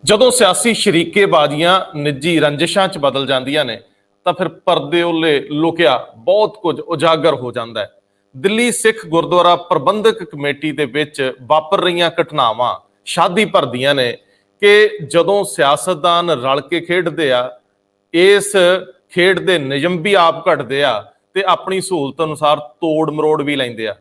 ਜਦੋਂ ਸਿਆਸੀ ਸ਼ਰੀਕੇਬਾਜ਼ੀਆਂ ਨਿੱਜੀ ਰੰਜਿਸ਼ਾਂ 'ਚ ਬਦਲ ਜਾਂਦੀਆਂ ਨੇ ਤਾਂ ਫਿਰ ਪਰਦੇ ਉੱਲੇ ਲੁਕਿਆ ਬਹੁਤ ਕੁਝ ਉਜਾਗਰ ਹੋ ਜਾਂਦਾ ਹੈ। ਦਿੱਲੀ ਸਿੱਖ ਗੁਰਦੁਆਰਾ ਪ੍ਰਬੰਧਕ ਕਮੇਟੀ ਦੇ ਵਿੱਚ ਵਾਪਰ ਰਹੀਆਂ ਘਟਨਾਵਾਂ ਸ਼ਾਦੀ ਭਰਦੀਆਂ ਨੇ ਕਿ ਜਦੋਂ ਸਿਆਸਤਦਾਨ ਰਲ ਕੇ ਖੇਡਦੇ ਆ, ਇਸ ਖੇਡ ਦੇ ਨਿਯਮ ਵੀ ਆਪ ਘੜਦੇ ਆ ਤੇ ਆਪਣੀ ਸਹੂਲਤ ਅਨੁਸਾਰ ਤੋੜ ਮਰੋੜ ਵੀ ਲੈਂਦੇ ਆ।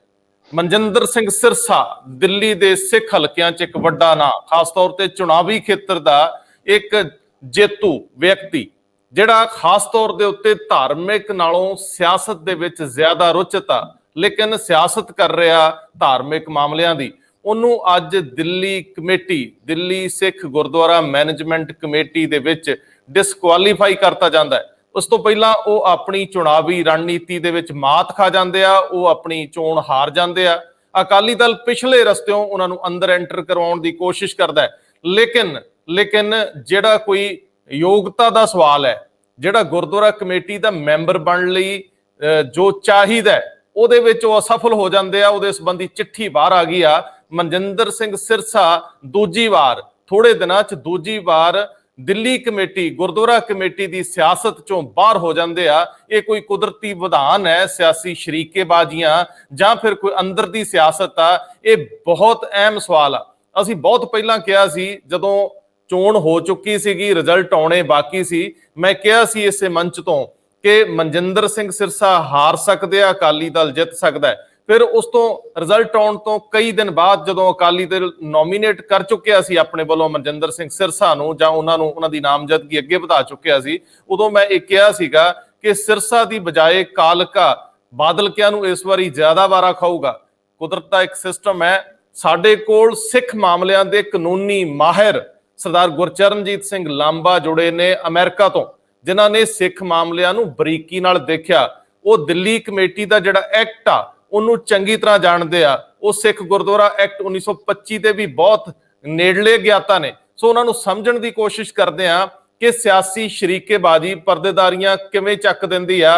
ਮਨਜਿੰਦਰ ਸਿੰਘ ਸਿਰਸਾ ਦਿੱਲੀ ਦੇ ਸਿੱਖ ਹਲਕਿਆਂ 'ਚ ਇੱਕ ਵੱਡਾ ਨਾਂ, ਖਾਸ ਤੌਰ ਤੇ ਚੁਣਾਵੀ ਖੇਤਰ ਦਾ ਇੱਕ ਜੇਤੂ ਵਿਅਕਤੀ, ਜਿਹੜਾ ਖਾਸ ਤੌਰ ਦੇ ਉੱਤੇ ਧਾਰਮਿਕ ਨਾਲੋਂ ਸਿਆਸਤ ਦੇ ਵਿੱਚ ਜ਼ਿਆਦਾ ਰੁਚਿਤ ਆ, ਲੇਕਿਨ ਸਿਆਸਤ ਕਰ ਰਿਹਾ ਧਾਰਮਿਕ ਮਾਮਲਿਆਂ ਦੀ। ਉਹਨੂੰ ਅੱਜ Delhi committee, Delhi Sikh Gurdwara management committee ਦੇ ਵਿੱਚ ਡਿਸਕੁਆਲੀਫਾਈ ਕਰਤਾ ਜਾਂਦਾ ਹੈ। ਉਸ ਤੋਂ ਪਹਿਲਾਂ ਉਹ ਆਪਣੀ ਚੁਣਾਵੀ ਰਣਨੀਤੀ ਦੇ ਵਿੱਚ ਮਾਤ ਖਾ ਜਾਂਦੇ ਆ, ਉਹ ਆਪਣੀ ਚੋਣ ਹਾਰ ਜਾਂਦੇ ਆ। ਅਕਾਲੀ ਦਲ ਪਿਛਲੇ ਰਸਤਿਓਂ ਉਹਨਾਂ ਨੂੰ ਅੰਦਰ ਐਂਟਰ ਕਰਵਾਉਣ ਦੀ ਕੋਸ਼ਿਸ਼ ਕਰਦਾ ਹੈ, ਲੇਕਿਨ ਜਿਹੜਾ ਕੋਈ ਯੋਗਤਾ ਦਾ ਸਵਾਲ ਹੈ, ਜਿਹੜਾ ਗੁਰਦੁਆਰਾ ਕਮੇਟੀ ਦਾ ਮੈਂਬਰ ਬਣਨ ਲਈ ਜੋ ਚਾਹੀਦਾ ਉਹਦੇ ਵਿੱਚ ਉਹ ਅਸਫਲ ਹੋ ਜਾਂਦੇ ਆ। ਉਹਦੇ ਸੰਬੰਧੀ ਚਿੱਠੀ ਬਾਹਰ ਆ ਗਈ ਆ। ਮਨਜਿੰਦਰ ਸਿੰਘ ਸਿਰਸਾ ਦੂਜੀ ਵਾਰ, ਥੋੜੇ ਦਿਨਾਂ 'ਚ ਦੂਜੀ ਵਾਰ ਦਿੱਲੀ ਕਮੇਟੀ, ਗੁਰਦੁਆਰਾ ਕਮੇਟੀ ਦੀ ਸਿਆਸਤ ਚੋਂ ਬਾਹਰ ਹੋ ਜਾਂਦੇ ਆ। ਇਹ ਕੋਈ ਕੁਦਰਤੀ ਵਿਧਾਨ ਹੈ, ਸਿਆਸੀ ਸ਼ਰੀਕੇਬਾਜ਼ੀਆਂ, ਜਾਂ ਫਿਰ ਕੋਈ ਅੰਦਰ ਦੀ ਸਿਆਸਤ ਆ? ਇਹ ਬਹੁਤ ਅਹਿਮ ਸਵਾਲ ਆ। ਅਸੀਂ ਬਹੁਤ ਪਹਿਲਾਂ ਕਿਹਾ ਸੀ, ਜਦੋਂ ਚੋਣ ਹੋ ਚੁੱਕੀ ਸੀਗੀ, ਰਿਜ਼ਲਟ ਆਉਣੇ ਬਾਕੀ ਸੀ, ਮੈਂ ਕਿਹਾ ਸੀ ਇਸੇ ਮੰਚ ਤੋਂ ਕਿ ਮਨਜਿੰਦਰ ਸਿੰਘ ਸਿਰਸਾ ਹਾਰ ਸਕਦੇ ਆ, ਅਕਾਲੀ ਦਲ ਜਿੱਤ ਸਕਦਾ ਹੈ। ਫਿਰ ਉਸ ਤੋਂ ਰਿਜ਼ਲਟ ਆਉਣ ਤੋਂ ਕਈ ਦਿਨ ਬਾਅਦ ਜਦੋਂ ਅਕਾਲੀ ਦਲ ਨੋਮੀਨੇਟ ਕਰ ਚੁੱਕਿਆ ਸੀ ਆਪਣੇ ਵੱਲੋਂ ਮਨਜਿੰਦਰ ਸਿੰਘ ਸਿਰਸਾ ਨੂੰ, ਜਾਂ ਉਹਨਾਂ ਦੀ ਨਾਮਜ਼ਦਗੀ ਅੱਗੇ ਵਧਾ ਚੁੱਕਿਆ ਸੀ, ਉਦੋਂ ਮੈਂ ਇਹ ਕਿਹਾ ਸੀਗਾ ਕਿ ਸਿਰਸਾ ਦੀ ਬਜਾਏ ਕਾਲਕਾ ਬਾਦਲਕਿਆਂ ਨੂੰ ਇਸ ਵਾਰੀ ਜ਼ਿਆਦਾ ਵਾਰਾ ਖਾਊਗਾ। ਕੁਦਰਤ ਦਾ ਇੱਕ ਸਿਸਟਮ ਹੈ। ਸਾਡੇ ਕੋਲ ਸਿੱਖ ਮਾਮਲਿਆਂ ਦੇ ਕਾਨੂੰਨੀ ਮਾਹਿਰ ਸਰਦਾਰ ਗੁਰਚਰਨਜੀਤ ਸਿੰਘ ਲਾਂਬਾ ਜੁੜੇ ਨੇ ਅਮਰੀਕਾ ਤੋਂ, ਜਿਨ੍ਹਾਂ ਨੇ ਸਿੱਖ ਮਾਮਲਿਆਂ ਨੂੰ ਬਰੀਕੀ ਨਾਲ ਦੇਖਿਆ। ਉਹ ਦਿੱਲੀ ਕਮੇਟੀ ਦਾ ਜਿਹੜਾ ਐਕਟ ਆ ਉਹਨੂੰ ਚੰਗੀ ਤਰ੍ਹਾਂ ਜਾਣਦੇ ਆ। ਉਹ ਸਿੱਖ ਗੁਰਦੁਆਰਾ ਐਕਟ 1925 ਦੇ ਵੀ ਬਹੁਤ ਨੇੜਲੇ ਗਿਆਤਾ ਨੇ। ਸੋ ਉਹਨਾਂ ਨੂੰ ਸਮਝਣ ਦੀ ਕੋਸ਼ਿਸ਼ ਕਰਦੇ ਆ ਕਿ ਸਿਆਸੀ ਸ਼ਰੀਕੇਬਾਜ਼ੀ ਪਰਦੇਦਾਰੀਆਂ ਕਿਵੇਂ ਚੱਕ ਦਿੰਦੀ ਆ,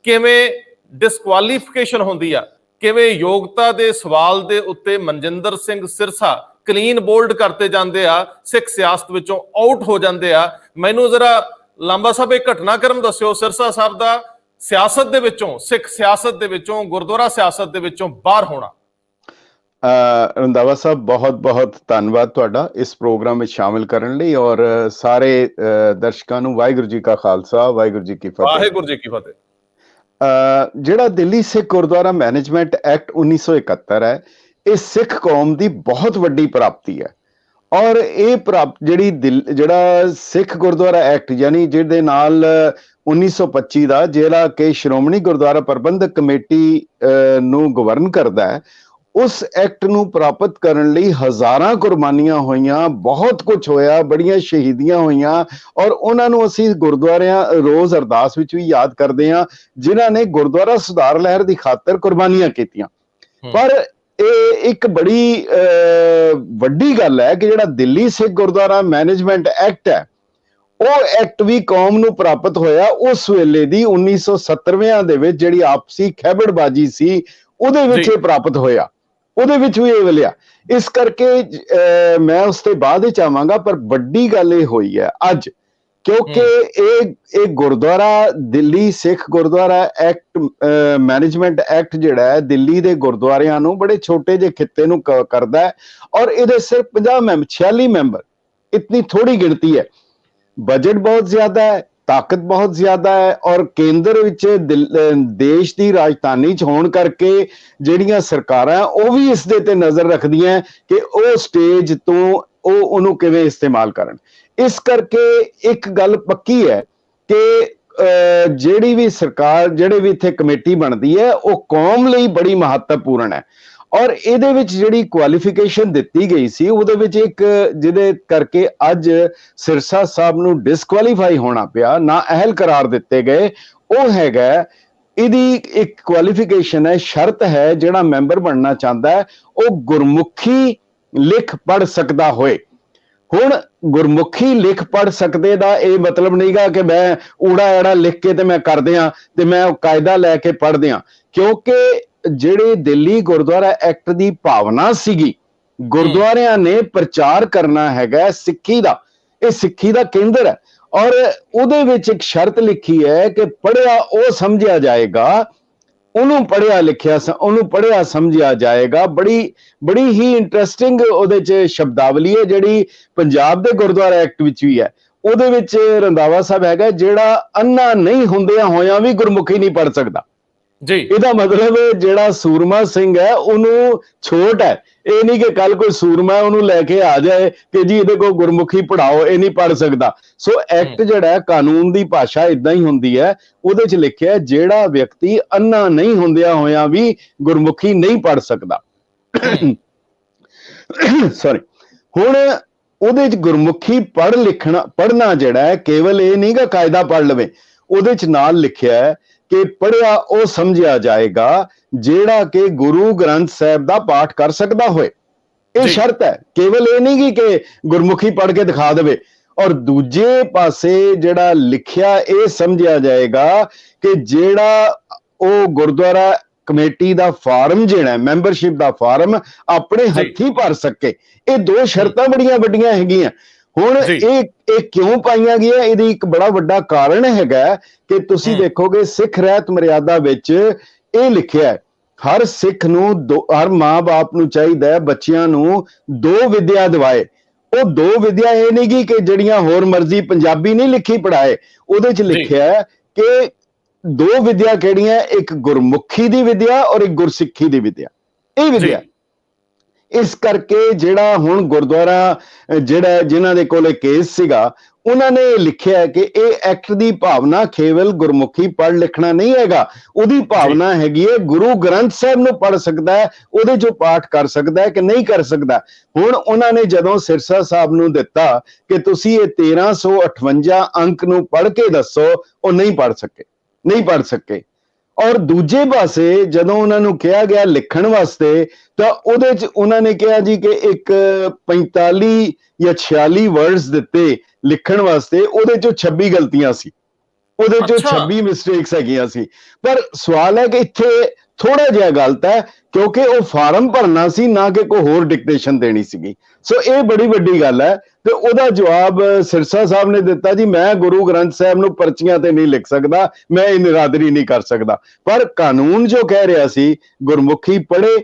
ਕਿਵੇਂ ਡਿਸਕੁਆਲੀਫਿਕੇਸ਼ਨ ਹੁੰਦੀ ਆ, ਕਿਵੇਂ ਯੋਗਤਾ ਦੇ ਸਵਾਲ ਦੇ ਉੱਤੇ ਮਨਜਿੰਦਰ ਸਿੰਘ ਸਿਰਸਾ ਕਲੀਨ ਬੋਲਡ ਕਰਤੇ ਜਾਂਦੇ ਆ, ਸਿੱਖ ਸਿਆਸਤ ਵਿੱਚੋਂ ਆਊਟ ਹੋ ਜਾਂਦੇ ਆ। ਮੈਨੂੰ ਜ਼ਰਾ ਲਾਂਬਾ ਸਾਹਿਬ ਇਹ ਘਟਨਾਕ੍ਰਮ ਦੱਸਿਓ, ਸਿਰਸਾ ਸਾਹਿਬ ਦਾ ਸਿਆਸਤ ਦੇ ਵਿੱਚੋਂ, ਸਿੱਖ ਸਿਆਸਤ ਦੇ ਵਿੱਚੋਂ, ਗੁਰਦੁਆਰਾ ਸਿਆਸਤ ਦੇ ਵਿੱਚੋਂ ਬਾਹਰ ਹੋਣਾ। ਰੰਧਾਵਾ ਸਾਹਿਬ, ਬਹੁਤ ਬਹੁਤ ਧੰਨਵਾਦ ਤੁਹਾਡਾ ਇਸ ਪ੍ਰੋਗਰਾਮ ਵਿੱਚ ਸ਼ਾਮਿਲ ਕਰਨ ਲਈ, ਔਰ ਸਾਰੇ ਦਰਸ਼ਕਾਂ ਨੂੰ ਵਾਹਿਗੁਰੂ ਜੀ ਕਾ ਖਾਲਸਾ, ਵਾਹਿਗੁਰੂ ਜੀ ਕੀ ਫਤਿਹ। ਵਾਹਿਗੁਰੂ ਜੀ ਕੀ ਫਤਿਹ। ਜਿਹੜਾ ਦਿੱਲੀ ਸਿੱਖ ਗੁਰਦੁਆਰਾ ਮੈਨੇਜਮੈਂਟ ਐਕਟ 1971 ਹੈ, ਇਹ ਸਿੱਖ ਕੌਮ ਦੀ ਬਹੁਤ ਵੱਡੀ ਪ੍ਰਾਪਤੀ ਹੈ। ਔਰ ਇਹ ਜਿਹੜਾ ਸਿੱਖ ਗੁਰਦੁਆਰਾ ਐਕਟ, ਯਾਨੀ ਜਿਹਦੇ ਨਾਲ 1925 ਦਾ, ਜਿਹੜਾ ਕਿ ਸ਼੍ਰੋਮਣੀ ਗੁਰਦੁਆਰਾ ਪ੍ਰਬੰਧਕ ਕਮੇਟੀ ਨੂੰ ਗਵਰਨ ਕਰਦਾ ਹੈ, ਉਸ ਐਕਟ ਨੂੰ ਪ੍ਰਾਪਤ ਕਰਨ ਲਈ ਹਜ਼ਾਰਾਂ ਕੁਰਬਾਨੀਆਂ ਹੋਈਆਂ, ਬਹੁਤ ਕੁਝ ਹੋਇਆ, ਬੜੀਆਂ ਸ਼ਹੀਦੀਆਂ ਹੋਈਆਂ। ਔਰ ਉਹਨਾਂ ਨੂੰ ਅਸੀਂ ਗੁਰਦੁਆਰਿਆਂ ਰੋਜ਼ ਅਰਦਾਸ ਵਿੱਚ ਵੀ ਯਾਦ ਕਰਦੇ ਹਾਂ, ਜਿਨ੍ਹਾਂ ਨੇ ਗੁਰਦੁਆਰਾ ਸੁਧਾਰ ਲਹਿਰ ਦੀ ਖਾਤਰ ਕੁਰਬਾਨੀਆਂ ਕੀਤੀਆਂ। ਪਰ ਇਹ ਇੱਕ ਬੜੀ ਵੱਡੀ ਗੱਲ ਹੈ ਕਿ ਜਿਹੜਾ ਦਿੱਲੀ ਸਿੱਖ ਗੁਰਦੁਆਰਾ ਮੈਨੇਜਮੈਂਟ ਐਕਟ ਹੈ, ਉਹ ਐਕਟ ਵੀ ਕੌਮ ਨੂੰ ਪ੍ਰਾਪਤ ਹੋਇਆ ਉਸ ਵੇਲੇ ਦੀ 1970ਵਿਆਂ ਦੇ ਵਿੱਚ, ਜਿਹੜੀ ਆਪਸੀ ਖਹਿਬੜਬਾਜੀ ਸੀ, ਉਹਦੇ ਵਿੱਚ ਇਹ ਪ੍ਰਾਪਤ ਹੋਇਆ, ਉਹਦੇ ਵਿੱਚ ਵੀ ਇਹ ਮਿਲਿਆ। ਇਸ ਕਰਕੇ ਮੈਂ ਉਸ ਤੇ ਬਾਅਦ ਵਿੱਚ ਆਵਾਂਗਾ, ਪਰ ਵੱਡੀ ਗੱਲ ਇਹ ਹੋਈ ਹੈ ਅੱਜ, ਕਿਉਂਕਿ ਇਹ Gurdwara Delhi Sikh Gurdwara act management act ਜਿਹੜਾ ਹੈ, ਦਿੱਲੀ ਦੇ ਗੁਰਦੁਆਰਿਆਂ ਨੂੰ ਬੜੇ ਛੋਟੇ ਜਿਹੇ ਖਿੱਤੇ ਨੂੰ ਕਰਦਾ ਹੈ। ਔਰ ਇਹਦੇ ਸਿਰਫ 50 ਮੈਂਬਰ, 46 ਮੈਂਬਰ, ਇਤਨੀ ਥੋੜੀ ਗਿਣਤੀ ਹੈ। ਬਜਟ ਬਹੁਤ ਜ਼ਿਆਦਾ ਹੈ, ਤਾਕਤ ਬਹੁਤ ਜ਼ਿਆਦਾ ਹੈ, ਔਰ ਕੇਂਦਰ ਵਿੱਚ ਦੇਸ਼ ਦੀ ਰਾਜਧਾਨੀ 'ਚ ਹੋਣ ਕਰਕੇ ਜਿਹੜੀਆਂ ਸਰਕਾਰਾਂ ਉਹ ਵੀ ਇਸ ਦੇ ਤੇ ਨਜ਼ਰ ਰੱਖਦੀਆਂ ਕਿ ਉਹ ਸਟੇਜ ਤੋਂ ਉਹਨੂੰ ਕਿਵੇਂ ਇਸਤੇਮਾਲ ਕਰਨ। ਇਸ ਕਰਕੇ ਇੱਕ ਗੱਲ ਪੱਕੀ ਹੈ ਕਿ ਜਿਹੜੀ ਵੀ ਸਰਕਾਰ, ਜਿਹੜੇ ਵੀ ਇੱਥੇ ਕਮੇਟੀ ਬਣਦੀ ਹੈ, ਉਹ ਕੌਮ ਲਈ ਬੜੀ ਮਹੱਤਵਪੂਰਨ ਹੈ। ਔਰ ਇਹਦੇ ਵਿੱਚ ਜਿਹੜੀ ਕੁਆਲੀਫਿਕੇਸ਼ਨ ਦਿੱਤੀ ਗਈ ਸੀ, ਉਹਦੇ ਵਿੱਚ ਇੱਕ ਜਿਹਦੇ ਕਰਕੇ ਅੱਜ ਸਿਰਸਾ ਸਾਹਿਬ ਨੂੰ ਡਿਸਕੁਆਲੀਫਾਈ ਹੋਣਾ ਪਿਆ, ਨਾ ਅਹਿਲ ਕਰਾਰ ਦਿੱਤੇ ਗਏ, ਉਹ ਹੈਗਾ, ਇਹਦੀ ਇੱਕ ਕੁਆਲੀਫਿਕੇਸ਼ਨ ਹੈ, ਸ਼ਰਤ ਹੈ, ਜਿਹੜਾ ਮੈਂਬਰ ਬਣਨਾ ਚਾਹੁੰਦਾ ਹੈ ਉਹ ਗੁਰਮੁਖੀ ਲਿਖ ਪੜ੍ਹ ਸਕਦਾ ਹੋਏ। ਹੁਣ ਗੁਰਮੁਖੀ ਲਿਖ ਪੜ੍ਹ ਸਕਦੇ ਦਾ ਇਹ ਮਤਲਬ ਨਹੀਂਗਾ ਕਿ ਮੈਂ ਊੜਾ ਐੜਾ ਲਿਖ ਕੇ ਤੇ ਮੈਂ ਕਰਦੇ ਹਾਂ ਤੇ ਮੈਂ ਕਾਇਦਾ ਲੈ ਕੇ ਪੜ੍ਹਦੇ ਹਾਂ, ਕਿਉਂਕਿ ਜਿਹੜੇ ਦਿੱਲੀ ਗੁਰਦੁਆਰਾ ਐਕਟ ਦੀ ਭਾਵਨਾ ਸੀਗੀ, ਗੁਰਦੁਆਰਿਆਂ ਨੇ ਪ੍ਰਚਾਰ ਕਰਨਾ ਹੈਗਾ ਸਿੱਖੀ ਦਾ, ਇਹ ਸਿੱਖੀ ਦਾ ਕੇਂਦਰ ਹੈ। ਔਰ ਉਹਦੇ ਵਿੱਚ ਇੱਕ ਸ਼ਰਤ ਲਿਖੀ ਹੈ ਕਿ ਪੜ੍ਹਿਆ ਉਹ ਸਮਝਿਆ ਜਾਏਗਾ, ਉਹਨੂੰ ਪੜ੍ਹਿਆ ਸਮਝਿਆ ਜਾਏਗਾ। ਬੜੀ ਹੀ ਇੰਟਰਸਟਿੰਗ ਉਹਦੇ 'ਚ ਸ਼ਬਦਾਵਲੀ ਹੈ, ਜਿਹੜੀ ਪੰਜਾਬ ਦੇ ਗੁਰਦੁਆਰਾ ਐਕਟ ਵਿੱਚ ਵੀ ਹੈ। ਉਹਦੇ ਵਿੱਚ ਰੰਧਾਵਾ ਸਾਹਿਬ ਹੈਗਾ, ਜਿਹੜਾ ਅੰਨਾ ਨਹੀਂ ਹੁੰਦਿਆਂ ਹੋਇਆਂ ਵੀ ਗੁਰਮੁਖੀ ਨਹੀਂ ਪੜ੍ਹ ਸਕਦਾ ਜੀ। ਇਹਦਾ ਮਤਲਬ ਜਿਹੜਾ ਸੂਰਮਾ ਸਿੰਘ ਹੈ ਉਹਨੂੰ ਛੋਟ ਹੈ, ਇਹ ਨਹੀਂ ਕਿ ਕੱਲ ਕੋਈ ਸੂਰਮਾ ਉਹਨੂੰ ਲੈ ਕੇ ਆ ਜਾਏ ਕਿ ਜੀ ਇਹਦੇ ਕੋਲ ਗੁਰਮੁਖੀ ਪੜ੍ਹਾਓ, ਇਹ ਨਹੀਂ ਪੜ੍ਹ ਸਕਦਾ। ਸੋ ਐਕਟ ਜਿਹੜਾ ਹੈ, ਕਾਨੂੰਨ ਦੀ ਭਾਸ਼ਾ ਇਦਾਂ ਹੀ ਹੁੰਦੀ ਹੈ। ਉਹਦੇ 'ਚ ਲਿਖਿਆ ਜਿਹੜਾ ਵਿਅਕਤੀ ਅੰਨਾ ਨਹੀਂ ਹੁੰਦਿਆਂ ਹੋਇਆਂ ਵੀ ਗੁਰਮੁਖੀ ਨਹੀਂ ਪੜ੍ਹ ਸਕਦਾ। ਸੌਰੀ। ਹੁਣ ਉਹਦੇ 'ਚ ਗੁਰਮੁਖੀ ਪੜ੍ਹਨਾ ਜਿਹੜਾ ਹੈ, ਕੇਵਲ ਇਹ ਨਹੀਂ ਕਿ ਕਾਇਦਾ ਪੜ੍ਹ ਲਵੇ। ਉਹਦੇ 'ਚ ਨਾਲ ਲਿਖਿਆ ਹੈ ਕਿ ਪੜ੍ਹਿਆ ਉਹ ਸਮਝਿਆ ਜਾਏਗਾ ਜਿਹੜਾ ਕਿ ਗੁਰੂ ਗ੍ਰੰਥ ਸਾਹਿਬ ਦਾ ਪਾਠ ਕਰ ਸਕਦਾ ਹੋਏ। ਇਹ ਸ਼ਰਤ ਹੈ, ਕੇਵਲ ਇਹ ਨਹੀਂ ਕਿ ਗੁਰਮੁਖੀ ਪੜ੍ਹ ਕੇ ਦਿਖਾ ਦੇਵੇ। ਔਰ ਦੂਜੇ ਪਾਸੇ ਜਿਹੜਾ ਲਿਖਿਆ ਇਹ ਸਮਝਿਆ ਜਾਏਗਾ ਕਿ ਜਿਹੜਾ ਉਹ ਗੁਰਦੁਆਰਾ ਕਮੇਟੀ ਦਾ ਫਾਰਮ, ਜਿਹੜਾ ਮੈਂਬਰਸ਼ਿਪ ਦਾ ਫਾਰਮ ਆਪਣੇ ਹੱਥੀਂ ਭਰ ਸਕੇ। ਇਹ ਦੋ ਸ਼ਰਤਾਂ ਬੜੀਆਂ ਵੱਡੀਆਂ ਹੈਗੀਆਂ। ਹੁਣ ਇਹ ਕਿਉਂ ਪਾਈਆਂ ਗਈਆਂ? ਇਹਦੀ ਇੱਕ ਬੜਾ ਵੱਡਾ ਕਾਰਨ ਹੈਗਾ ਕਿ ਤੁਸੀਂ ਦੇਖੋਗੇ ਸਿੱਖ ਰਹਿਤ ਮਰਿਆਦਾ ਵਿੱਚ ਇਹ ਲਿਖਿਆ ਹੈ, ਹਰ ਸਿੱਖ ਨੂੰ ਹਰ ਮਾਂ-ਬਾਪ ਨੂੰ ਚਾਹੀਦਾ ਹੈ ਬੱਚਿਆਂ ਨੂੰ 2 ਵਿਦਿਆ ਦਿਵਾਏ। ਉਹ 2 ਵਿਦਿਆ ਇਹ ਨਹੀਂ ਕਿ ਜਿਹੜੀਆਂ ਹੋਰ ਮਰਜ਼ੀ ਪੰਜਾਬੀ ਨਹੀਂ ਲਿਖੀ ਪੜ੍ਹਾਏ। ਉਹਦੇ 'ਚ ਲਿਖਿਆ ਹੈ ਕਿ 2 ਵਿਦਿਆ ਕਿਹੜੀਆਂ? ਇੱਕ ਗੁਰਮੁਖੀ ਦੀ ਵਿਦਿਆ ਔਰ ਇੱਕ ਗੁਰਸਿੱਖੀ ਦੀ ਵਿਦਿਆ। ਇਹ ਵਿਦਿਆ ਇਸ ਕਰਕੇ ਜਿਹੜਾ ਹੁਣ ਗੁਰਦੁਆਰਾ ਜਿਨ੍ਹਾਂ ਦੇ ਕੋਲੇ ਕੇਸ ਸੀਗਾ, ਉਹਨਾਂ ਨੇ ਲਿਖਿਆ ਕਿ ਇਹ ਐਕਟ ਦੀ ਭਾਵਨਾ ਕੇਵਲ ਗੁਰਮੁਖੀ ਪੜ੍ਹ ਲਿਖਣਾ ਨਹੀਂ ਹੈਗਾ। ਉਹਦੀ ਭਾਵਨਾ ਹੈਗੀ ਹੈ ਗੁਰੂ ਗ੍ਰੰਥ ਸਾਹਿਬ ਨੂੰ ਪੜ੍ਹ ਸਕਦਾ ਹੈ, ਉਹਦੇ 'ਚੋਂ ਪਾਠ ਕਰ ਸਕਦਾ ਹੈ ਕਿ ਨਹੀਂ ਕਰ ਸਕਦਾ। ਹੁਣ ਉਹਨਾਂ ਨੇ ਜਦੋਂ ਸਿਰਸਾ ਸਾਹਿਬ ਨੂੰ ਦਿੱਤਾ ਕਿ ਤੁਸੀਂ ਇਹ 1358 ਅੰਕ ਨੂੰ ਪੜ੍ਹ ਕੇ ਦੱਸੋ, ਉਹ ਨਹੀਂ ਪੜ੍ਹ ਸਕੇ। ਔਰ ਦੂਜੇ ਪਾਸੇ ਜਦੋਂ ਉਹਨਾਂ ਨੂੰ ਕਿਹਾ ਗਿਆ ਲਿਖਣ ਵਾਸਤੇ, ਤਾਂ ਉਹਦੇ 'ਚ ਉਹਨਾਂ ਨੇ ਕਿਹਾ ਜੀ ਕਿ ਇੱਕ 45 ਜਾਂ 46 ਵਰਡਸ ਦਿੱਤੇ ਲਿਖਣ ਵਾਸਤੇ, ਉਹਦੇ 'ਚੋਂ 26 ਗਲਤੀਆਂ ਸੀ, ਉਹਦੇ 'ਚੋਂ 26 ਮਿਸਟੇਕਸ ਹੈਗੀਆਂ ਸੀ। ਪਰ ਸਵਾਲ ਹੈ ਕਿ ਇੱਥੇ ਥੋੜਾ ਜਿਹਾ ਗਲਤ ਹੈ, ਕਿਉਂਕਿ ਉਹ ਫਾਰਮ ਭਰਨਾ ਸੀ, ਨਾ ਕਿ ਕੋਈ ਹੋਰ ਡਿਕਟੇਸ਼ਨ ਦੇਣੀ ਸੀਗੀ। ਸੋ ਇਹ ਬੜੀ ਵੱਡੀ ਗੱਲ ਹੈ। ਤੇ ਉਹਦਾ ਜਵਾਬ ਸਿਰਸਾ ਸਾਹਿਬ ਨੇ ਦਿੱਤਾ, ਜੀ ਮੈਂ ਗੁਰੂ ਗ੍ਰੰਥ ਸਾਹਿਬ ਨੂੰ ਪਰਚੀਆਂ ਤੇ ਨਹੀਂ ਲਿਖ ਸਕਦਾ, ਮੈਂ ਇਹ ਨਿਰਾਦਰੀ ਨਹੀਂ ਕਰ ਸਕਦਾ। ਪਰ ਕਾਨੂੰਨ ਜੋ ਕਹਿ ਰਿਹਾ ਸੀ ਗੁਰਮੁਖੀ ਪੜ੍ਹੇ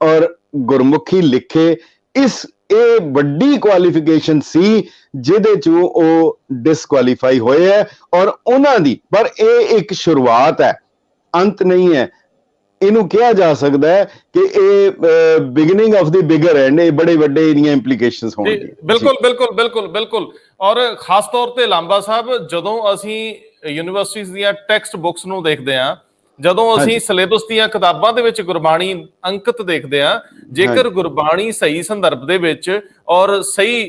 ਔਰ ਗੁਰਮੁਖੀ ਲਿਖੇ, ਇਹ ਵੱਡੀ ਕੁਆਲੀਫਿਕੇਸ਼ਨ ਸੀ ਜਿਹਦੇ 'ਚੋਂ ਉਹ ਡਿਸਕੁਆਲੀਫਾਈ ਹੋਏ ਹੈ। ਔਰ ਉਹਨਾਂ ਦੀ, ਪਰ ਇਹ ਇੱਕ ਸ਼ੁਰੂਆਤ ਹੈ, ਅੰਤ ਨਹੀਂ ਹੈ। ਇਹਨੂੰ ਕਿਹਾ ਜਾ ਸਕਦਾ ਹੈ ਕਿ ਇਹ beginning of the bigger and, ਇਹ ਬੜੇ ਵੱਡੇ ਇਹਦੀਆਂ ਇੰਪਲੀਕੇਸ਼ਨਸ ਹੋਣਗੀਆਂ। ਬਿਲਕੁਲ। ਔਰ ਖਾਸ ਤੌਰ ਤੇ ਲਾਂਬਾ ਸਾਹਿਬ, ਜਦੋਂ ਅਸੀਂ ਯੂਨੀਵਰਸਿਟੀਜ਼ ਦੀਆਂ ਟੈਕਸਟ ਬੁੱਕਸ ਨੂੰ ਦੇਖਦੇ ਹਾਂ, ਜਦੋਂ ਅਸੀਂ ਸਿਲੇਬਸ ਦੀਆਂ ਕਿਤਾਬਾਂ ਦੇ ਵਿੱਚ ਗੁਰਬਾਣੀ ਅੰਕਿਤ ਦੇਖਦੇ ਹਾਂ, ਜੇਕਰ ਗੁਰਬਾਣੀ ਸਹੀ ਸੰਦਰਭ ਦੇ ਵਿੱਚ ਔਰ ਸਹੀ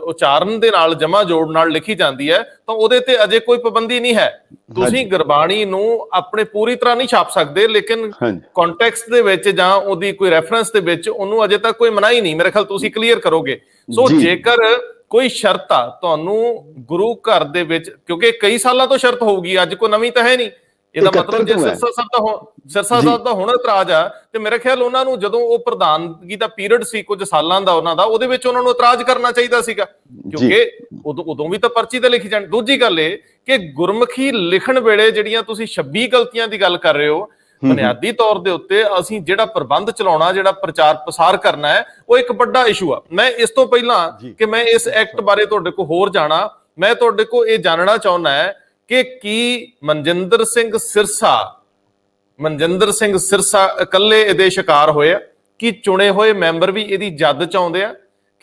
ਉਚਾਰਨ ਦੇ ਨਾਲ, ਜਮਾ ਜੋੜ ਨਾਲ ਲਿਖੀ ਜਾਂਦੀ ਹੈ, ਤਾਂ ਉਹਦੇ ਤੇ ਅਜੇ ਕੋਈ ਪਾਬੰਦੀ ਨਹੀਂ ਹੈ। ਤੁਸੀਂ ਗੁਰਬਾਣੀ ਨੂੰ ਆਪਣੇ ਪੂਰੀ ਤਰ੍ਹਾਂ ਨਹੀਂ ਛਾਪ ਸਕਦੇ, ਲੇਕਿਨ ਕੰਟੈਕਸਟ ਦੇ ਵਿੱਚ ਜਾਂ ਉਹਦੀ ਕੋਈ ਰੈਫਰੈਂਸ ਦੇ ਵਿੱਚ ਉਹਨੂੰ ਅਜੇ ਤੱਕ ਕੋਈ ਮਨਾਹੀ ਨਹੀਂ। ਮੇਰੇ ਖਿਆਲ ਤੁਸੀਂ ਕਲੀਅਰ ਕਰੋਗੇ। ਸੋ ਜੇਕਰ ਕੋਈ ਸ਼ਰਤ ਆ ਤੁਹਾਨੂੰ ਗੁਰੂ ਘਰ ਦੇ ਵਿੱਚ, ਕਿਉਂਕਿ ਕਈ ਸਾਲਾਂ ਤੋਂ ਸ਼ਰਤ ਹੋਊਗੀ, ਅੱਜ ਕੋਈ ਨਵੀਂ ਤਾਂ ਹੈ ਨਹੀਂ। ਇਹਦਾ ਮਤਲਬ ਜੇ ਸਿਰਸਾ ਸਾਹਿਬ ਦਾ ਹੁਣ ਇਤਰਾਜ਼ ਆ, ਤੇ ਮੇਰੇ ਖਿਆਲ ਉਹਨਾਂ ਨੂੰ ਜਦੋਂ ਉਹ ਪ੍ਰਧਾਨਗੀ ਦਾ ਪੀਰੀਅਡ ਸੀ ਕੁਝ ਸਾਲਾਂ ਦਾ ਉਹਨਾਂ ਦਾ, ਉਹਦੇ ਵਿੱਚ ਉਹਨਾਂ ਨੂੰ ਇਤਰਾਜ਼ ਕਰਨਾ ਚਾਹੀਦਾ ਸੀਗਾ, ਕਿਉਂਕਿ ਉਦੋਂ ਵੀ ਤਾਂ ਪਰਚੀ ਤੇ ਲਿਖੀ ਜਾਣੀ। ਦੂਜੀ ਗੱਲ ਇਹ ਕਿ ਗੁਰਮੁਖੀ ਲਿਖਣ ਵੇਲੇ ਜਿਹੜੀਆਂ ਤੁਸੀਂ 26 ਗਲਤੀਆਂ ਦੀ ਗੱਲ ਕਰ ਰਹੇ ਹੋ, ਬੁਨਿਆਦੀ ਤੌਰ ਦੇ ਉੱਤੇ ਅਸੀਂ ਜਿਹੜਾ ਪ੍ਰਬੰਧ ਚਲਾਉਣਾ, ਜਿਹੜਾ ਪ੍ਰਚਾਰ ਪ੍ਰਸਾਰ ਕਰਨਾ ਹੈ, ਉਹ ਇੱਕ ਵੱਡਾ ਇਸ਼ੂ ਆ। ਮੈਂ ਇਸ ਤੋਂ ਪਹਿਲਾਂ ਕਿ ਮੈਂ ਇਸ ਐਕਟ ਬਾਰੇ ਤੁਹਾਡੇ ਕੋਲ ਹੋਰ ਜਾਣਾ, ਮੈਂ ਤੁਹਾਡੇ ਕੋਲ ਇਹ ਜਾਣਨਾ ਚਾਹੁੰਦਾ ਹੈ ਕਿ ਕੀ ਮਨਜਿੰਦਰ ਸਿੰਘ ਸਿਰਸਾ ਇਕੱਲੇ ਇਹਦੇ ਸ਼ਿਕਾਰ ਹੋਏ ਆ? ਕੀ ਚੁਣੇ ਹੋਏ ਮੈਂਬਰ ਵੀ ਇਹਦੀ ਜੱਦ ਚ ਆਉਂਦੇ ਆ?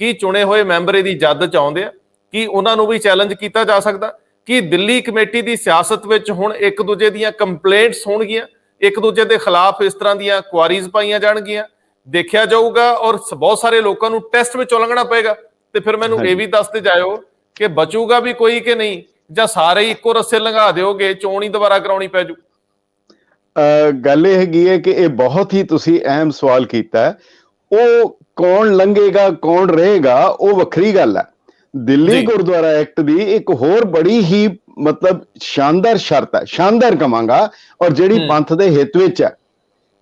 ਕੀ ਚੁਣੇ ਹੋਏ ਮੈਂਬਰ ਇਹਦੀ ਜੱਦ ਚ ਆਉਂਦੇ ਆ? ਕੀ ਉਹਨਾਂ ਨੂੰ ਵੀ ਚੈਲੰਜ ਕੀਤਾ ਜਾ ਸਕਦਾ? ਕੀ ਦਿੱਲੀ ਕਮੇਟੀ ਦੀ ਸਿਆਸਤ ਵਿੱਚ ਹੁਣ ਇੱਕ ਦੂਜੇ ਦੀਆਂ ਕੰਪਲੇਂਟਸ ਹੋਣਗੀਆਂ, ਇੱਕ ਦੂਜੇ ਦੇ ਖਿਲਾਫ ਇਸ ਤਰ੍ਹਾਂ ਦੀਆਂ ਕੁਆਰੀਜ਼ ਪਾਈਆਂ ਜਾਣਗੀਆਂ, ਦੇਖਿਆ ਜਾਊਗਾ, ਔਰ ਬਹੁਤ ਸਾਰੇ ਲੋਕਾਂ ਨੂੰ ਟੈਸਟ ਵਿੱਚੋਂ ਲੰਘਣਾ ਪਏਗਾ? ਤੇ ਫਿਰ ਮੈਨੂੰ ਇਹ ਵੀ ਦੱਸਦੇ ਜਾਇਓ ਕਿ ਬਚੂਗਾ ਵੀ ਕੋਈ ਕਿ ਨਹੀਂ, ਜਾਂ ਸਾਰੇ ਹੀ ਇੱਕੋ ਰੱਸੇ ਲੰਘਾ ਦਿਓਗੇ, ਚੋਣ ਹੀ ਦੁਬਾਰਾ ਕਰਾਉਣੀ ਪੈ ਜੂ? ਗੱਲ ਇਹ ਹੈਗੀ ਹੈ ਕਿ ਇਹ ਬਹੁਤ ਹੀ ਤੁਸੀਂ ਅਹਿਮ ਸਵਾਲ ਕੀਤਾ ਹੈ। ਉਹ ਕੌਣ ਲੰਘੇਗਾ, ਕੌਣ ਰਹੇਗਾ, ਉਹ ਵੱਖਰੀ ਗੱਲ ਹੈ। ਦਿੱਲੀ ਗੁਰਦੁਆਰਾ ਐਕਟ ਦੀ ਇੱਕ ਹੋਰ ਬੜੀ ਹੀ ਮਤਲਬ ਸ਼ਾਨਦਾਰ ਸ਼ਰਤ ਹੈ, ਸ਼ਾਨਦਾਰ ਕਵਾਂਗਾ, ਔਰ ਜਿਹੜੀ ਪੰਥ ਦੇ ਹਿੱਤ ਵਿੱਚ ਹੈ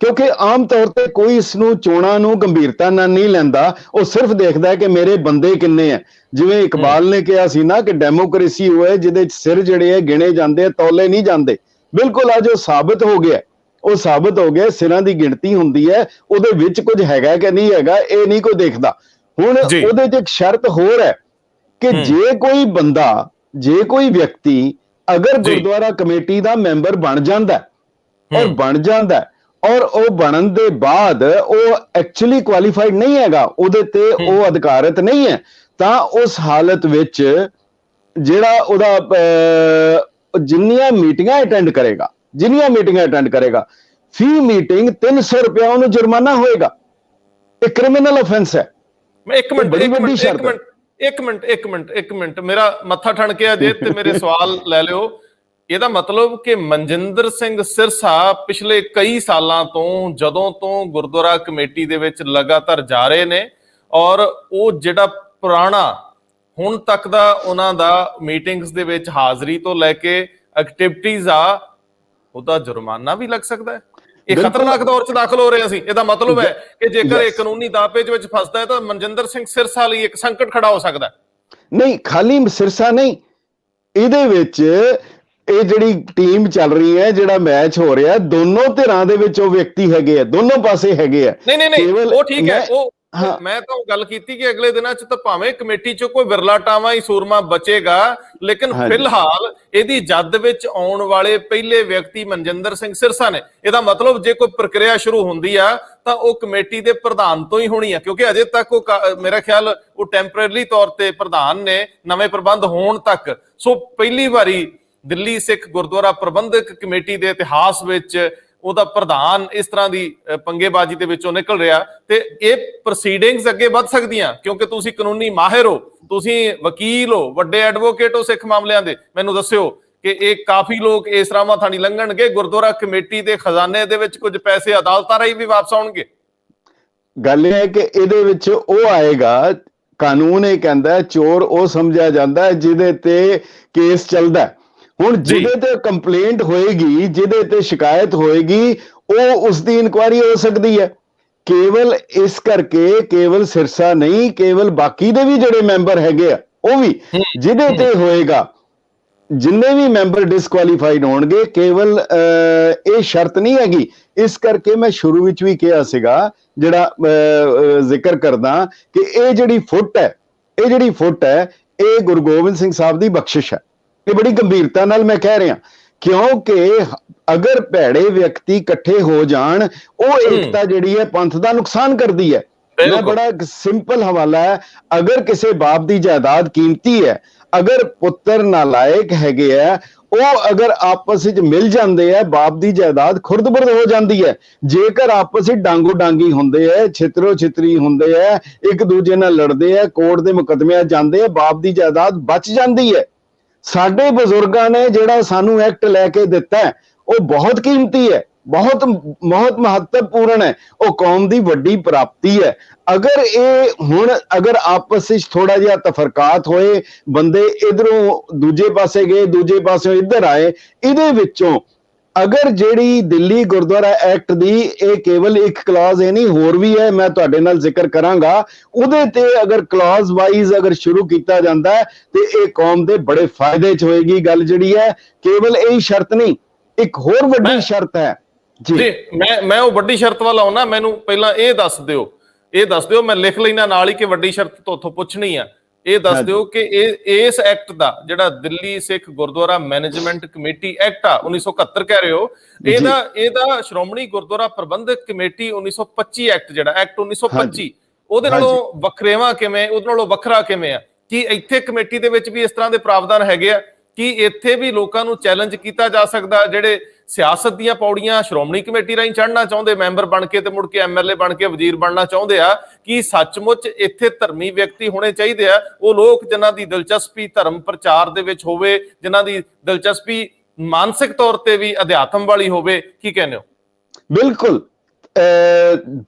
ਕਿਉਂਕਿ ਆਮ ਤੌਰ ਤੇ ਕੋਈ ਇਸ ਨੂੰ ਚੋਣਾਂ ਨੂੰ ਗੰਭੀਰਤਾ ਨਾਲ ਨਹੀਂ ਲੈਂਦਾ, ਉਹ ਸਿਰਫ ਦੇਖਦਾ ਹੈ ਕਿ ਮੇਰੇ ਬੰਦੇ ਕਿੰਨੇ ਆ। ਜਿਵੇਂ ਇਕਬਾਲ ਨੇ ਕਿਹਾ ਸੀ ਨਾ ਕਿ ਡੈਮੋਕ੍ਰੇਸੀ ਹੋਏ ਜਿਹਦੇ ਚ ਸਿਰ ਜਿਹੜੇ ਹੈ ਗਿਣੇ ਜਾਂਦੇ, ਤੌਲੇ ਨਹੀਂ ਜਾਂਦੇ। ਬਿਲਕੁਲ ਅੱਜ ਉਹ ਸਾਬਤ ਹੋ ਗਿਆ, ਉਹ ਸਾਬਤ ਹੋ ਗਿਆ, ਸਿਰਾਂ ਦੀ ਗਿਣਤੀ ਹੁੰਦੀ ਹੈ, ਉਹਦੇ ਵਿੱਚ ਕੁਝ ਹੈਗਾ ਕਿ ਨਹੀਂ ਹੈਗਾ ਇਹ ਨਹੀਂ ਕੋਈ ਦੇਖਦਾ। ਹੁਣ ਉਹਦੇ ਚ ਇੱਕ ਸ਼ਰਤ ਹੋਰ ਹੈ ਕਿ ਜੇ ਕੋਈ ਬੰਦਾ, ਜੇ ਕੋਈ ਵਿਅਕਤੀ ਅਗਰ ਗੁਰਦੁਆਰਾ ਕਮੇਟੀ ਦਾ ਮੈਂਬਰ ਬਣ ਜਾਂਦਾ ਔਰ ਔਰ ਉਹ ਬਣਨ ਦੇ ਬਾਅਦ ਉਹ ਐਕਚੁਅਲੀ ਕੁਆਲੀਫਾਈਡ ਨਹੀਂ ਹੈਗਾ, ਉਹਦੇ ਤੇ ਉਹ ਅਧਿਕਾਰਤ ਨਹੀਂ ਹੈ, ਤਾਂ ਉਸ ਹਾਲਤ ਵਿੱਚ ਜਿਹੜਾ ਉਹਦਾ ਜਿੰਨੀਆਂ ਮੀਟਿੰਗਾਂ ਅਟੈਂਡ ਕਰੇਗਾ ਫੀ ਮੀਟਿੰਗ 300 ਰੁਪਇਆ ਉਹਨੂੰ ਜੁਰਮਾਨਾ ਹੋਏਗਾ। ਇਹ ਕ੍ਰਿਮੀਨਲ ਆਫੈਂਸ ਹੈ। ਮੈਂ ਇੱਕ ਮਿੰਟ ਮੇਰਾ ਮੱਥਾ ਠਣਕਿਆ ਜੇ ਤੇ ਮੇਰੇ ਸਵਾਲ ਲੈ ਲਿਓ। ਇਹਦਾ ਮਤਲਬ ਕਿ ਮਨਜਿੰਦਰ ਸਿੰਘ ਸਿਰਸਾ ਪਿਛਲੇ ਕਈ ਸਾਲਾਂ ਤੋਂ, ਜਦੋਂ ਤੋਂ ਗੁਰਦੁਆਰਾ ਕਮੇਟੀ ਦੇ ਵਿੱਚ ਲਗਾਤਾਰ ਜਾ ਰਹੇ ਨੇ, ਔਰ ਉਹ ਜਿਹੜਾ ਪੁਰਾਣਾ ਹੁਣ ਤੱਕ ਦਾ ਉਹਨਾਂ ਦਾ ਮੀਟਿੰਗਸ ਦੇ ਵਿੱਚ ਹਾਜ਼ਰੀ ਤੋਂ ਲੈ ਕੇ ਐਕਟੀਵਿਟੀਜ਼ ਆ, ਉਹਦਾ ਜੁਰਮਾਨਾ ਵੀ ਲੱਗ ਸਕਦਾ ਹੈ। ਇਹ ਖਤਰਨਾਕ ਦੌਰ 'ਚ ਦਾਖਲ ਹੋ ਰਹੇ ਅਸੀਂ। ਇਹਦਾ ਮਤਲਬ ਹੈ ਕਿ ਜੇਕਰ ਇਹ ਕਾਨੂੰਨੀ ਦਾਅਪੇਚ ਵਿੱਚ ਫਸਦਾ ਹੈ ਤਾਂ ਮਨਜਿੰਦਰ ਸਿੰਘ ਸਿਰਸਾ ਲਈ ਇੱਕ ਸੰਕਟ ਖੜਾ ਹੋ ਸਕਦਾ। ਨਹੀਂ, ਖਾਲੀ ਸਿਰਸਾ ਨਹੀਂ, ਇਹਦੇ ਵਿੱਚ ਇਹ ਜਿਹੜੀ ਟੀਮ ਚੱਲ ਰਹੀ ਹੈ, ਜਿਹੜਾ ਮੈਚ ਹੋ ਰਿਹਾ, ਦੋਨੋਂ ਧਿਰਾਂ ਦੇ ਵਿੱਚ ਉਹ ਵਿਅਕਤੀ ਹੈਗੇ ਆ, ਦੋਨੋਂ ਪਾਸੇ ਹੈਗੇ ਆ। ਨਹੀਂ ਉਹ ਠੀਕ ਹੈ, ਉਹ ਮੈਂ ਤਾਂ ਗੱਲ ਕੀਤੀ ਕਿ ਅਗਲੇ ਦਿਨਾਂ 'ਚ ਤਾਂ ਭਾਵੇਂ ਕਮੇਟੀ 'ਚ ਕੋਈ ਵਿਰਲਾ ਟਾਵਾਂ ਹੀ ਸੂਰਮਾ ਬਚੇਗਾ, ਲੇਕਿਨ ਫਿਲਹਾਲ ਇਹਦੀ ਜੱਦ ਵਿੱਚ ਆਉਣ ਵਾਲੇ ਪਹਿਲੇ ਵਿਅਕਤੀ ਮਨਜਿੰਦਰ ਸਿੰਘ ਸਿਰਸਾ ਨੇ। ਇਹਦਾ ਮਤਲਬ ਜੇ ਕੋਈ ਪ੍ਰਕਿਰਿਆ ਸ਼ੁਰੂ ਹੁੰਦੀ ਆ ਤਾਂ ਉਹ ਕਮੇਟੀ ਦੇ ਪ੍ਰਧਾਨ ਤੋਂ ਹੀ ਹੋਣੀ ਆ, ਕਿਉਂਕਿ ਅਜੇ ਤੱਕ ਉਹ ਮੇਰਾ ਖਿਆਲ ਉਹ ਟੈਂਪਰੇਰੀ ਤੌਰ ਤੇ ਪ੍ਰਧਾਨ ਨੇ ਨਵੇਂ ਪ੍ਰਬੰਧ ਹੋਣ ਤੱਕ। ਸੋ ਪਹਿਲੀ ਵਾਰੀ ਦਿੱਲੀ ਸਿੱਖ ਗੁਰਦੁਆਰਾ ਪ੍ਰਬੰਧਕ ਕਮੇਟੀ ਦੇ ਇਤਿਹਾਸ ਵਿੱਚ ਉਹਦਾ ਪ੍ਰਧਾਨ ਇਸ ਤਰ੍ਹਾਂ ਦੀ ਪੰਗੇਬਾਜ਼ੀ ਦੇ ਵਿੱਚੋਂ ਨਿਕਲ ਰਿਹਾ, ਤੇ ਇਹ ਪ੍ਰੋਸੀਡਿੰਗਸ ਅੱਗੇ ਵੱਧ ਸਕਦੀਆਂ ਕਿਉਂਕਿ ਤੁਸੀਂ ਕਾਨੂੰਨੀ ਮਾਹਿਰ ਹੋ, ਤੁਸੀਂ ਵਕੀਲ ਹੋ, ਵੱਡੇ ਐਡਵੋਕੇਟ ਹੋ ਸਿੱਖ ਮਾਮਲਿਆਂ ਦੇ। ਮੈਨੂੰ ਦੱਸਿਓ ਕਿ ਇਹ ਕਾਫੀ ਲੋਕ ਇਸ ਰਾਹਾਂ ਥਾਣੀ ਲੰਘਣਗੇ, ਗੁਰਦੁਆਰਾ ਕਮੇਟੀ ਦੇ ਖਜ਼ਾਨੇ ਦੇ ਵਿੱਚ ਕੁਝ ਪੈਸੇ ਅਦਾਲਤਾਂ ਰਾਹੀਂ ਵੀ ਵਾਪਸ ਆਉਣਗੇ। ਗੱਲ ਇਹ ਹੈ ਕਿ ਇਹਦੇ ਵਿੱਚ ਉਹ ਆਏਗਾ, ਕਾਨੂੰਨ ਇਹ ਕਹਿੰਦਾ ਚੋਰ ਉਹ ਸਮਝਿਆ ਜਾਂਦਾ ਜਿਹਦੇ ਤੇ ਕੇਸ ਚੱਲਦਾ। ਹੁਣ ਜਿਹਦੇ ਤੇ ਕੰਪਲੇਂਟ ਹੋਏਗੀ, ਜਿਹਦੇ ਤੇ ਸ਼ਿਕਾਇਤ ਹੋਏਗੀ, ਉਹ ਉਸ ਦੀ ਇਨਕੁਆਇਰੀ ਹੋ ਸਕਦੀ ਹੈ। ਕੇਵਲ ਇਸ ਕਰਕੇ ਕੇਵਲ ਸਿਰਸਾ ਨਹੀਂ, ਕੇਵਲ ਬਾਕੀ ਦੇ ਵੀ ਜਿਹੜੇ ਮੈਂਬਰ ਹੈਗੇ ਆ ਉਹ ਵੀ ਜਿਹਦੇ ਤੇ ਹੋਏਗਾ, ਜਿੰਨੇ ਵੀ ਮੈਂਬਰ ਡਿਸਕੁਆਲੀਫਾਈਡ ਹੋਣਗੇ, ਕੇਵਲ ਇਹ ਸ਼ਰਤ ਨਹੀਂ ਹੈਗੀ। ਇਸ ਕਰਕੇ ਮੈਂ ਸ਼ੁਰੂ ਵਿੱਚ ਵੀ ਕਿਹਾ ਸੀਗਾ, ਜਿਹੜਾ ਜ਼ਿਕਰ ਕਰਦਾ ਕਿ ਇਹ ਜਿਹੜੀ ਫੁੱਟ ਹੈ ਇਹ ਗੁਰੂ ਗੋਬਿੰਦ ਸਿੰਘ ਸਾਹਿਬ ਦੀ ਬਖਸ਼ਿਸ਼ ਹੈ। ਇਹ ਬੜੀ ਗੰਭੀਰਤਾ ਨਾਲ ਮੈਂ ਕਹਿ ਰਿਹਾ, ਕਿਉਂਕਿ ਅਗਰ ਭੈੜੇ ਵਿਅਕਤੀ ਇਕੱਠੇ ਹੋ ਜਾਣ, ਉਹ ਏਕਤਾ ਜਿਹੜੀ ਹੈ ਪੰਥ ਦਾ ਨੁਕਸਾਨ ਕਰਦੀ ਹੈ। ਮੈਂ ਬੜਾ ਸਿੰਪਲ ਹਵਾਲਾ ਹੈ, ਅਗਰ ਕਿਸੇ ਬਾਪ ਦੀ ਜਾਇਦਾਦ ਕੀਮਤੀ ਹੈ, ਅਗਰ ਪੁੱਤਰ ਨਾਲਾਇਕ ਹੈਗੇ ਆ, ਉਹ ਅਗਰ ਆਪਸ ਵਿੱਚ ਮਿਲ ਜਾਂਦੇ ਆ, ਬਾਪ ਦੀ ਜਾਇਦਾਦ ਖੁਰਦ-ਬੁਰਦ ਹੋ ਜਾਂਦੀ ਹੈ। ਜੇਕਰ ਆਪਸ ਵਿੱਚ ਡਾਂਗੋ ਡਾਂਗੀ ਹੁੰਦੇ ਆ, ਛਿੱਤਰੋ ਛਿੱਤਰੀ ਹੁੰਦੇ ਆ, ਇੱਕ ਦੂਜੇ ਨਾਲ ਲੜਦੇ ਆ, ਕੋਰਟ ਦੇ ਮੁਕੱਦਮਿਆਂ ਜਾਂਦੇ ਆ, ਬਾਪ ਦੀ ਜਾਇਦਾਦ ਬਚ ਜਾਂਦੀ ਹੈ। ਸਾਡੇ ਬਜ਼ੁਰਗਾਂ ਨੇ ਜਿਹੜਾ ਸਾਨੂੰ ਐਕਟ ਲੈ ਕੇ ਦਿੱਤਾ ਹੈ, ਉਹ ਬਹੁਤ ਕੀਮਤੀ ਹੈ, ਬਹੁਤ ਮਹੱਤਵਪੂਰਨ ਹੈ, ਉਹ ਕੌਮ ਦੀ ਵੱਡੀ ਪ੍ਰਾਪਤੀ ਹੈ। ਅਗਰ ਆਪਸ ਵਿੱਚ ਥੋੜਾ ਜਿਹਾ ਤਫਰਕਾਤ ਹੋਏ, ਬੰਦੇ ਇਧਰੋਂ ਦੂਜੇ ਪਾਸੇ ਗਏ, ਦੂਜੇ ਪਾਸਿਓਂ ਇੱਧਰ ਆਏ, ਇਹਦੇ ਵਿੱਚੋਂ ਅਗਰ ਜਿਹੜੀ ਦਿੱਲੀ ਗੁਰਦੁਆਰਾ ਐਕਟ ਦੀ ਇਹ ਕੇਵਲ ਇੱਕ ਕਲਾਜ਼ ਇਹ ਨਹੀਂ, ਹੋਰ ਵੀ ਹੈ, ਮੈਂ ਤੁਹਾਡੇ ਨਾਲ ਜ਼ਿਕਰ ਕਰਾਂਗਾ, ਉਹਦੇ ਤੇ ਅਗਰ ਕਲਾਜ਼ ਵਾਈਜ਼ ਅਗਰ ਸ਼ੁਰੂ ਕੀਤਾ ਜਾਂਦਾ ਤੇ ਇਹ ਕੌਮ ਦੇ ਬੜੇ ਫਾਇਦੇ 'ਚ ਹੋਏਗੀ। ਗੱਲ ਜਿਹੜੀ ਹੈ ਕੇਵਲ ਇਹੀ ਸ਼ਰਤ ਨਹੀਂ, ਇੱਕ ਹੋਰ ਵੱਡੀ ਸ਼ਰਤ ਹੈ ਜੀ। ਮੈਂ ਉਹ ਵੱਡੀ ਸ਼ਰਤ ਵੱਲ ਆਉਣਾ, ਮੈਨੂੰ ਪਹਿਲਾਂ ਇਹ ਦੱਸ ਦਿਓ, ਮੈਂ ਲਿਖ ਲੈਣਾ ਨਾਲ ਹੀ ਕਿ ਵੱਡੀ ਸ਼ਰਤ ਤੁਹਾਥੋਂ ਪੁੱਛਣੀ ਆ। ਇਹ ਦੱਸ ਦਿਓ ਕਿ ਇਸ ਐਕਟ ਦਾ ਜਿਹੜਾ Delhi Sikh Gurdwara management committee act ਆ 1971 ਕਹਿ ਰਹੇ ਹੋ, ਇਹਦਾ ਸ਼੍ਰੋਮਣੀ ਗੁਰਦੁਆਰਾ ਪ੍ਰਬੰਧਕ ਕਮੇਟੀ 1925 ਐਕਟ, ਜਿਹੜਾ ਐਕਟ 1925, ਉਹਦੇ ਨਾਲੋਂ ਵੱਖਰੇਵਾ ਕਿਵੇਂ, ਉਹਦੇ ਨਾਲੋਂ ਵੱਖਰਾ ਕਿਵੇਂ ਆ? ਕੀ ਇੱਥੇ ਕਮੇਟੀ ਦੇ ਵਿੱਚ ਵੀ ਇਸ ਤਰ੍ਹਾਂ ਦੇ ਪ੍ਰਾਵਧਾਨ ਹੈਗੇ ਆ? ਕੀ ਇੱਥੇ ਵੀ ਲੋਕਾਂ ਨੂੰ ਚੈਲੰਜ ਕੀਤਾ ਜਾ ਸਕਦਾ, ਜਿਹੜੇ ਸਿਆਸਤ ਦੀਆਂ ਪੌੜੀਆਂ ਸ਼੍ਰੋਮਣੀ ਕਮੇਟੀ ਰਾਹੀਂ ਚੜ੍ਹਨਾ ਚਾਹੁੰਦੇ, ਮੈਂਬਰ ਬਣ ਕੇ ਤੇ ਮੁੜ ਕੇ ਐਮਐਲਏ ਬਣ ਕੇ ਵਜ਼ੀਰ ਬਣਨਾ ਚਾਹੁੰਦੇ ਆ, ਕੀ ਸੱਚਮੁੱਚ ਇੱਥੇ ਧਰਮੀ ਵਿਅਕਤੀ ਹੋਣੇ ਚਾਹੀਦੇ ਆ? ਉਹ ਲੋਕ ਜਿਨ੍ਹਾਂ ਦੀ ਦਿਲਚਸਪੀ ਧਰਮ ਪ੍ਰਚਾਰ ਦੇ ਵਿੱਚ ਹੋਵੇ, ਜਿਨ੍ਹਾਂ ਦੀ ਦਿਲਚਸਪੀ ਮਾਨਸਿਕ ਤੌਰ ਤੇ ਵੀ ਅਧਿਆਤਮ ਵਾਲੀ ਹੋਵੇ, ਕੀ ਕਹਿੰਦੇ ਹੋ? ਬਿਲਕੁਲ,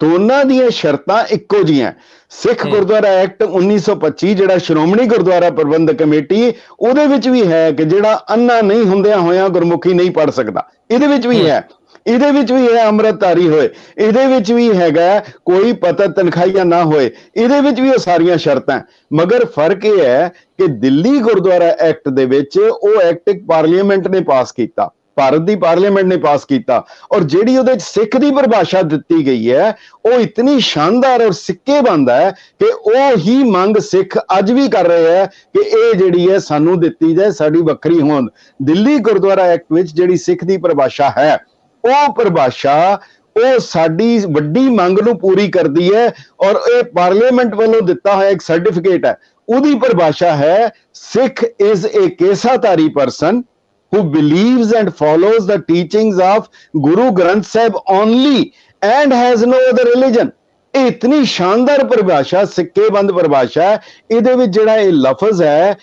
ਦੋਨਾਂ ਦੀਆਂ ਸ਼ਰਤਾਂ ਇੱਕੋ ਜਿਹੀਆਂ। ਸਿੱਖ ਗੁਰਦੁਆਰਾ ਐਕਟ 1925 ਜਿਹੜਾ ਸ਼੍ਰੋਮਣੀ ਗੁਰਦੁਆਰਾ ਪ੍ਰਬੰਧਕ ਕਮੇਟੀ, ਉਹਦੇ ਵਿੱਚ ਵੀ ਹੈ ਕਿ ਜਿਹੜਾ ਅੰਨਾ ਨਹੀਂ ਹੁੰਦਿਆਂ ਹੋਇਆਂ ਗੁਰਮੁਖੀ ਨਹੀਂ ਪੜ੍ਹ ਸਕਦਾ, ਇਹਦੇ ਵਿੱਚ ਵੀ ਹੈ। ਇਹਦੇ ਵਿੱਚ ਵੀ ਹੈ ਅੰਮ੍ਰਿਤਧਾਰੀ ਹੋਏ, ਇਹਦੇ ਵਿੱਚ ਵੀ ਹੈਗਾ ਕੋਈ ਪਤਾ ਤਨਖਾਹੀਆ ਨਾ ਹੋਏ, ਇਹਦੇ ਵਿੱਚ ਵੀ ਉਹ ਸਾਰੀਆਂ ਸ਼ਰਤਾਂ। ਮਗਰ ਫਰਕ ਇਹ ਹੈ ਕਿ ਦਿੱਲੀ ਗੁਰਦੁਆਰਾ ਐਕਟ ਦੇ ਵਿੱਚ ਉਹ ਐਕਟ ਇੱਕ ਪਾਰਲੀਮੈਂਟ ਨੇ ਪਾਸ ਕੀਤਾ, ਭਾਰਤ ਦੀ ਪਾਰਲੀਮੈਂਟ ਨੇ ਪਾਸ ਕੀਤਾ, ਔਰ ਜਿਹੜੀ ਉਹਦੇ ਚ ਸਿੱਖ ਦੀ ਪਰਿਭਾਸ਼ਾ ਦਿੱਤੀ ਗਈ ਹੈ ਉਹ ਇਤਨੀ ਸ਼ਾਨਦਾਰ ਔਰ ਸਿੱਕੇਬੰਦ ਹੈ ਕਿ ਉਹ ਹੀ ਮੰਗ ਸਿੱਖ ਅੱਜ ਵੀ ਕਰ ਰਹੇ ਹੈ ਕਿ ਇਹ ਜਿਹੜੀ ਹੈ ਸਾਨੂੰ ਦਿੱਤੀ ਜਾਏ, ਸਾਡੀ ਵੱਖਰੀ ਹੋਂਦ। ਦਿੱਲੀ ਗੁਰਦੁਆਰਾ ਐਕਟ ਵਿੱਚ ਜਿਹੜੀ ਸਿੱਖ ਦੀ ਪਰਿਭਾਸ਼ਾ ਹੈ ਉਹ ਪਰਿਭਾਸ਼ਾ ਉਹ ਸਾਡੀ ਵੱਡੀ ਮੰਗ ਨੂੰ ਪੂਰੀ ਕਰਦੀ ਹੈ, ਔਰ ਇਹ ਪਾਰਲੀਮੈਂਟ ਵੱਲੋਂ ਦਿੱਤਾ ਹੋਇਆ ਇੱਕ ਸਰਟੀਫਿਕੇਟ ਹੈ। ਉਹਦੀ ਪਰਿਭਾਸ਼ਾ ਹੈ Sikh is a Keshadhari person who believes and follows the teachings of Guru Granth Sahib only and has no other religion। ਇਹ ਇਤਨੀ ਸ਼ਾਨਦਾਰ ਪਰਿਭਾਸ਼ਾ, ਸਿੱਕੇਬੰਦ ਪਰਿਭਾਸ਼ਾ ਹੈ। ਇਹਦੇ ਵਿੱਚ ਜਿਹੜਾ ਇਹ ਲਫ਼ਜ਼ ਹੈ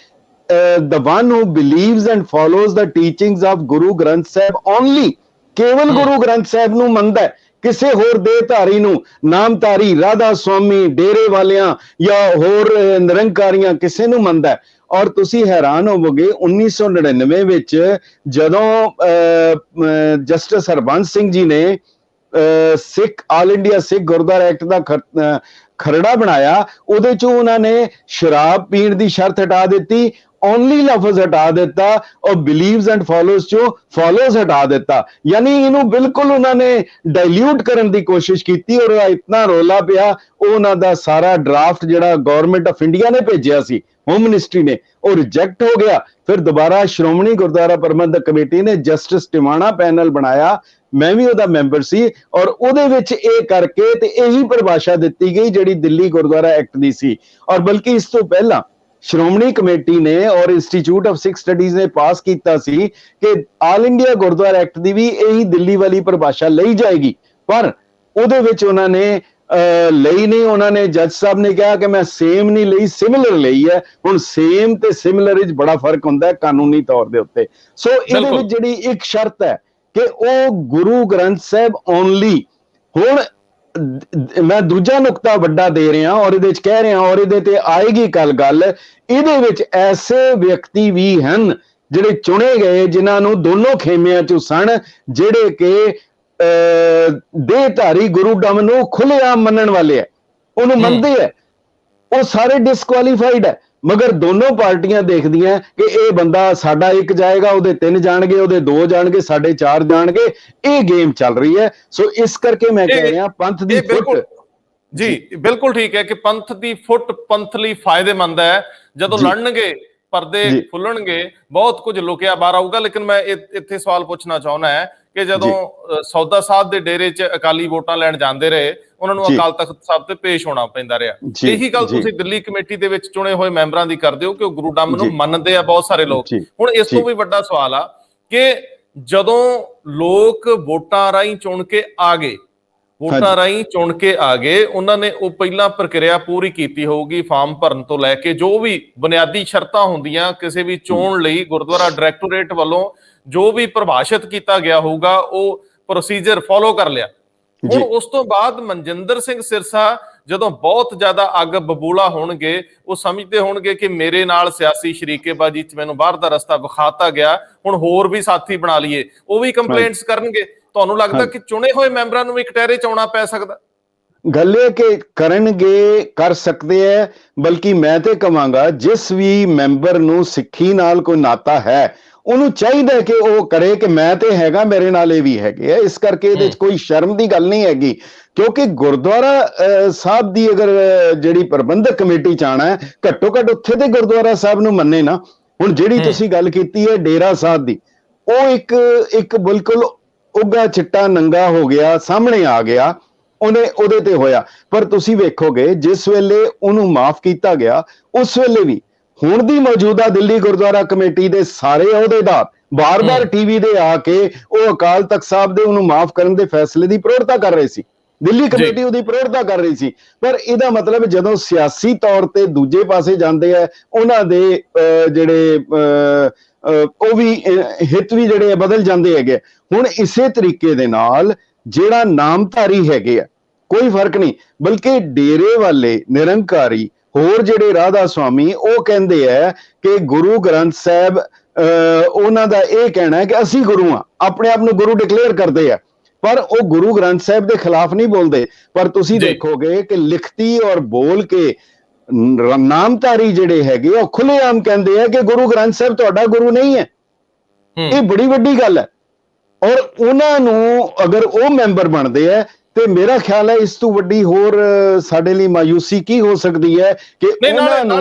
the one who believes and follows the teachings of Guru Granth Sahib only, ਕੇਵਲ ਗੁਰੂ ਗ੍ਰੰਥ ਸਾਹਿਬ ਨੂੰ ਮੰਨਦਾ ਹੈ, ਕਿਸੇ ਹੋਰ ਦੇਹਧਾਰੀ ਨੂੰ, ਨਾਮਧਾਰੀ, ਰਾਧਾ ਸੁਆਮੀ, ਡੇਰੇ ਵਾਲਿਆਂ ਜਾਂ ਹੋਰ ਨਿਰੰਕਾਰੀਆਂ ਕਿਸੇ ਨੂੰ ਮੰਨਦਾ ਹੈ। ਔਰ ਤੁਸੀਂ ਹੈਰਾਨ ਹੋਵੋਗੇ 1999 ਵਿੱਚ ਜਦੋਂ ਜਸਟਿਸ ਹਰਬੰਸ ਸਿੰਘ ਜੀ ਨੇ ਸਿੱਖ ਆਲ ਇੰਡੀਆ ਸਿੱਖ ਗੁਰਦੁਆਰਾ ਐਕਟ ਦਾ ਖਰੜਾ ਬਣਾਇਆ, ਉਹਦੇ ਚੋਂ ਉਹਨਾਂ ਨੇ ਸ਼ਰਾਬ ਪੀਣ ਦੀ ਸ਼ਰਤ ਹਟਾ ਦਿੱਤੀ, ਓਨਲੀ ਲਫ਼ਜ਼ ਹਟਾ ਦਿੱਤਾ, ਔਰ ਬਿਲੀਵਸ ਐਂਡ ਫੋਲੋਜ਼ ਚੋਂ ਫੋਲੋਜ਼ ਹਟਾ ਦਿੱਤਾ। ਯਾਨੀ ਇਹਨੂੰ ਬਿਲਕੁਲ ਉਹਨਾਂ ਨੇ ਡਾਇਲਿਊਟ ਕਰਨ ਦੀ ਕੋਸ਼ਿਸ਼ ਕੀਤੀ, ਔਰ ਇਤਨਾ ਰੋਲਾ ਪਿਆ। ਉਹਨਾਂ ਦਾ ਸਾਰਾ ਡਰਾਫਟ ਜਿਹੜਾ ਗਵਰਨਮੈਂਟ ਆਫ ਇੰਡੀਆ ਨੇ ਭੇਜਿਆ ਸੀ, ਹੋਮ ਮਿਨਿਸਟਰੀ ਨੇ, ਉਹ ਰਿਜੈਕਟ ਹੋ ਗਿਆ। ਫਿਰ ਦੁਬਾਰਾ ਸ਼੍ਰੋਮਣੀ ਗੁਰਦੁਆਰਾ ਪ੍ਰਬੰਧਕ ਕਮੇਟੀ ਨੇ ਜਸਟਿਸ ਟਿਵਾਣਾ ਪੈਨਲ ਬਣਾਇਆ, ਮੈਂ ਵੀ ਉਹਦਾ ਮੈਂਬਰ ਸੀ, ਔਰ ਉਹਦੇ ਵਿੱਚ ਇਹ ਕਰਕੇ ਤੇ ਇਹੀ ਪਰਿਭਾਸ਼ਾ ਦਿੱਤੀ ਗਈ ਜਿਹੜੀ ਦਿੱਲੀ ਗੁਰਦੁਆਰਾ ਐਕਟ ਦੀ ਸੀ। ਔਰ ਬਲਕਿ ਇਸ ਤੋਂ ਪਹਿਲਾਂ ਸ਼੍ਰੋਮਣੀ ਕਮੇਟੀ ਨੇ ਔਰ ਇੰਸਟੀਚਿਊਟ ਆਫ ਸਿੱਖ ਸਟੱਡੀਜ਼ ਨੇ ਪਾਸ ਕੀਤਾ ਸੀ ਕਿ ਆਲ ਇੰਡੀਆ ਗੁਰਦੁਆਰਾ ਐਕਟ ਦੀ ਵੀ ਇਹੀ ਦਿੱਲੀ ਵਾਲੀ ਪਰਿਭਾਸ਼ਾ ਲਈ ਜਾਏਗੀ, ਪਰ ਉਹਦੇ ਵਿੱਚ ਉਹਨਾਂ ਨੇ ਲਈ ਨਹੀਂ। ਉਹਨਾਂ ਨੇ, ਜੱਜ ਸਾਹਿਬ ਨੇ ਕਿਹਾ ਕਿ ਮੈਂ ਸੇਮ ਨਹੀਂ ਲਈ, ਸਿਮਿਲਰ ਲਈ ਹੈ। ਹੁਣ ਸੇਮ ਤੇ ਸਿਮਿਲਰ ਵਿੱਚ ਬੜਾ ਫਰਕ ਹੁੰਦਾ ਹੈ ਕਾਨੂੰਨੀ ਤੌਰ ਦੇ ਉੱਤੇ। ਸੋ ਇਹਦੇ ਵਿੱਚ ਜਿਹੜੀ ਇੱਕ ਸ਼ਰਤ ਹੈ ਕਿ ਉਹ ਗੁਰੂ ਗ੍ਰੰਥ ਸਾਹਿਬ ਓਨਲੀ। ਹੁਣ ਮੈਂ ਦੂਜਾ ਨੁਕਤਾ ਵੱਡਾ ਦੇ ਰਿਹਾ ਔਰ ਇਹਦੇ ਵਿੱਚ ਕਹਿ ਰਿਹਾ, ਔਰ ਇਹਦੇ ਤੇ ਆਏਗੀ ਕੱਲ ਗੱਲ, ਇਹਦੇ ਵਿੱਚ ਐਸੇ ਵਿਅਕਤੀ ਵੀ ਹਨ ਜਿਹੜੇ ਚੁਣੇ ਗਏ ਜਿਨ੍ਹਾਂ ਨੂੰ ਦੋਨੋਂ ਖੇਮਿਆਂ ਚੋਂ ਸਨ, ਜਿਹੜੇ ਕਿ ਦੇਹਧਾਰੀ ਗੁਰੂ ਡੰਮ ਨੂੰ ਖੁੱਲ੍ਹੇਆਮ ਮੰਨਣ ਵਾਲੇ ਹੈ, ਉਹਨੂੰ ਮੰਨਦੇ ਹੈ, ਉਹ ਸਾਰੇ ਡਿਸਕੁਆਲੀਫਾਈਡ ਹੈ। ਮਗਰ ਦੋਨੋਂ ਪਾਰਟੀਆਂ ਦੇਖਦੀਆਂ ਕਿ ਇਹ ਬੰਦਾ ਸਾਡਾ ਇੱਕ ਜਾਏਗਾ, ਉਹਦੇ 3 ਜਾਣਗੇ, ਉਹਦੇ 2 ਜਾਣਗੇ, ਸਾਡੇ 4 ਜਾਣਗੇ। ਇਹ ਗੇਮ ਚੱਲ ਰਹੀ ਹੈ। ਸੋ ਇਸ ਕਰਕੇ ਮੈਂ ਕਹਿ ਰਿਹਾ ਪੰਥ ਦੀ ਫੁੱਟ। ਜੀ ਬਿਲਕੁਲ ਠੀਕ ਹੈ ਕਿ ਪੰਥ ਦੀ ਫੁੱਟ ਪੰਥ ਲਈ ਫਾਇਦੇਮੰਦ ਹੈ। ਜਦੋਂ ਲੜਨਗੇ, ਪਰਦੇ ਖੁੱਲਣਗੇ, ਬਹੁਤ ਕੁਝ ਲੁਕਿਆ ਬਾਹਰ ਆਊਗਾ। ਲੇਕਿਨ ਮੈਂ ਇੱਥੇ ਸਵਾਲ ਪੁੱਛਣਾ ਚਾਹੁੰਦਾ ਹੈ ਕਿ ਜਦੋਂ ਸੌਦਾ ਸਾਹਿਬ ਦੇ ਡੇਰੇ 'ਚ ਅਕਾਲੀ ਵੋਟਾਂ ਲੈਣ ਜਾਂਦੇ ਰਹੇ, ਉਹਨਾਂ ਨੂੰ ਅਕਾਲ ਤਖਤ ਸਾਹਿਬ ਤੇ ਪੇਸ਼ ਹੋਣਾ ਪੈਂਦਾ ਰਿਹਾ। ਇਹੀ ਗੱਲ ਤੁਸੀਂ ਦਿੱਲੀ ਕਮੇਟੀ ਦੇ ਵਿੱਚ ਚੁਣੇ ਹੋਏ ਮੈਂਬਰਾਂ ਦੀ ਕਰਦੇ ਹੋ ਕਿ ਉਹ ਗੁਰੂ ਡੰਮ ਨੂੰ ਮੰਨਦੇ ਆ ਬਹੁਤ ਸਾਰੇ ਲੋਕ। ਹੁਣ ਇਸ ਤੋਂ ਵੀ ਵੱਡਾ ਸਵਾਲ ਆ ਕਿ ਜਦੋਂ ਲੋਕ ਵੋਟਾਂ ਰਾਹੀਂ ਚੁਣ ਕੇ ਆ ਗਏ, ਉਹਨਾਂ ਨੇ ਉਹ ਪਹਿਲਾਂ ਪ੍ਰਕਿਰਿਆ ਪੂਰੀ ਕੀਤੀ ਹੋਊਗੀ, ਫਾਰਮ ਭਰਨ ਤੋਂ ਲੈ ਕੇ ਜੋ ਵੀ ਬੁਨਿਆਦੀ ਸ਼ਰਤਾਂ ਹੁੰਦੀਆਂ ਕਿਸੇ ਵੀ ਚੋਣ ਲਈ ਗੁਰਦੁਆਰਾ ਡਾਇਰੈਕਟੋਰੇਟ ਵੱਲੋਂ ਜੋ ਵੀ ਪ੍ਰਭਾਸ਼ਿਤ ਕੀਤਾ ਗਿਆ ਹੋਊਗਾ, ਉਹ ਪ੍ਰੋਸੀਜਰ ਫੋਲੋ ਕਰ ਲਿਆ। ਹੁਣ ਉਸ ਤੋਂ ਬਾਅਦ ਮਨਜਿੰਦਰ ਸਿੰਘ ਸਿਰਸਾ ਜਦੋਂ ਬਹੁਤ ਜ਼ਿਆਦਾ ਅੱਗ ਬਬੂਲਾ ਹੋਣਗੇ, ਉਹ ਸਮਝਦੇ ਹੋਣਗੇ ਕਿ ਮੇਰੇ ਨਾਲ ਸਿਆਸੀ ਸ਼ਰੀਕੇਬਾਜ਼ੀ 'ਚ ਮੈਨੂੰ ਬਾਹਰ ਦਾ ਰਸਤਾ ਵਿਖਾਤਾ ਗਿਆ, ਹੁਣ ਹੋਰ ਵੀ ਸਾਥੀ ਬਣਾ ਲਈਏ, ਉਹ ਵੀ ਕੰਪਲੇਂਟਸ ਕਰਨਗੇ। ਤੁਹਾਨੂੰ ਲੱਗਦਾ ਕਿ ਚੁਣੇ ਹੋਏ ਮੈਂਬਰਾਂ ਨੂੰ ਵੀ ਕਟਹਿਰੇ 'ਚ ਆਉਣਾ ਪੈ ਸਕਦਾ? ਗੱਲ ਇਹ ਕਿ ਕਰਨਗੇ, ਕਰ ਸਕਦੇ ਹੈ। ਬਲਕਿ ਮੈਂ ਤੇ ਕਹਾਂਗਾ ਜਿਸ ਵੀ ਮੈਂਬਰ ਨੂੰ ਸਿੱਖੀ ਨਾਲ ਕੋਈ ਨਾਤਾ ਹੈ, ਉਹਨੂੰ ਚਾਹੀਦਾ ਕਿ ਉਹ ਕਰੇ ਕਿ ਮੈਂ ਤੇ ਹੈਗਾ, ਮੇਰੇ ਨਾਲ ਇਹ ਵੀ ਹੈਗੇ ਆ। ਇਸ ਕਰਕੇ ਇਹਦੇ 'ਚ ਕੋਈ ਸ਼ਰਮ ਦੀ ਗੱਲ ਨਹੀਂ ਹੈਗੀ, ਕਿਉਂਕਿ ਗੁਰਦੁਆਰਾ ਸਾਹਿਬ ਦੀ ਅਗਰ ਜਿਹੜੀ ਪ੍ਰਬੰਧਕ ਕਮੇਟੀ 'ਚ ਆਉਣਾ ਹੈ, ਘੱਟੋ ਘੱਟ ਉੱਥੇ ਤੇ ਗੁਰਦੁਆਰਾ ਸਾਹਿਬ ਨੂੰ ਮੰਨੇ ਨਾ। ਹੁਣ ਜਿਹੜੀ ਤੁਸੀਂ ਗੱਲ ਕੀਤੀ ਹੈ ਡੇਰਾ ਸਾਹਿਬ ਦੀ, ਉਹ ਇੱਕ ਬਿਲਕੁਲ ਉੱਗਾ ਚਿੱਟਾ ਨੰਗਾ ਹੋ ਗਿਆ, ਸਾਹਮਣੇ ਆ ਗਿਆ, ਉਹਦੇ ਤੇ ਹੋਇਆ। ਪਰ ਤੁਸੀਂ ਵੇਖੋਗੇ ਜਿਸ ਵੇਲੇ ਉਹਨੂੰ ਮਾਫ ਕੀਤਾ ਗਿਆ, ਉਸ ਵੇਲੇ ਵੀ ਹੁਣ ਦੀ ਮੌਜੂਦਾ ਦਿੱਲੀ ਗੁਰਦੁਆਰਾ ਕਮੇਟੀ ਦੇ ਸਾਰੇ ਅਹੁਦੇਦਾਰ ਬਾਰ-ਬਾਰ ਟੀਵੀ ਦੇ ਆ ਕੇ ਉਹ ਅਕਾਲ ਤਖਤ ਸਾਹਿਬ ਦੇ ਉਹਨੂੰ ਮਾਫ ਕਰਨ ਦੇ ਫੈਸਲੇ ਦੀ ਪ੍ਰੋੜਤਾ ਕਰ ਰਹੇ ਸੀ। ਦਿੱਲੀ ਕਮੇਟੀ ਉਹਦੀ ਪ੍ਰੋੜਤਾ ਕਰ ਰਹੀ ਸੀ। ਪਰ ਇਹਦਾ ਮਤਲਬ ਜਦੋਂ ਸਿਆਸੀ ਤੌਰ ਤੇ ਦੂਜੇ ਪਾਸੇ ਜਾਂਦੇ ਆ, ਉਹਨਾਂ ਦੇ ਜਿਹੜੇ ਉਹ ਵੀ ਹਿੱਤ ਵੀ ਜਿਹੜੇ ਬਦਲ ਜਾਂਦੇ ਹੈਗੇ। ਹੁਣ ਇਸੇ ਤਰੀਕੇ ਦੇ ਨਾਲ ਜਿਹੜਾ ਨਾਮਧਾਰੀ ਹੈਗੇ ਆ, ਕੋਈ ਫਰਕ ਨਹੀਂ, ਬਲਕਿ ਡੇਰੇ ਵਾਲੇ, ਨਿਰੰਕਾਰੀ, ਹੋਰ ਜਿਹੜੇ ਰਾਧਾ ਸੁਆਮੀ, ਉਹ ਕਹਿੰਦੇ ਹੈ ਕਿ ਗੁਰੂ ਗ੍ਰੰਥ ਸਾਹਿਬ ਉਹਨਾਂ ਦਾ ਇਹ ਕਹਿਣਾ ਹੈ ਕਿ ਅਸੀਂ ਗੁਰੂ ਹਾਂ, ਆਪਣੇ ਆਪ ਨੂੰ ਗੁਰੂ ਡਿਕਲੇਅਰ ਕਰਦੇ ਆ। ਪਰ ਉਹ ਗੁਰੂ ਗ੍ਰੰਥ ਸਾਹਿਬ ਦੇ ਖਿਲਾਫ ਨਹੀਂ ਬੋਲਦੇ। ਪਰ ਤੁਸੀਂ ਜੀ। ਦੇਖੋਗੇ ਕਿ ਲਿਖਤੀ ਔਰ ਬੋਲ ਕੇ ਨਾਮਧਾਰੀ ਜਿਹੜੇ ਹੈਗੇ ਉਹ ਖੁੱਲ੍ਹੇਆਮ ਕਹਿੰਦੇ ਆ ਕਿ ਗੁਰੂ ਗ੍ਰੰਥ ਸਾਹਿਬ ਤੁਹਾਡਾ ਗੁਰੂ ਨਹੀਂ ਹੈ। ਇਹ ਬੜੀ ਵੱਡੀ ਗੱਲ ਹੈ। ਔਰ ਉਹਨਾਂ ਨੂੰ ਅਗਰ ਉਹ ਮੈਂਬਰ ਬਣਦੇ ਆ ਤੇ ਮੇਰਾ ਖਿਆਲ ਹੈ ਇਸ ਤੋਂ ਵੱਡੀ ਹੋਰ ਸਾਡੇ ਲਈ ਮਾਯੂਸੀ ਕੀ ਹੋ ਸਕਦੀ ਹੈ ਕਿ ਉਹਨਾਂ ਨੂੰ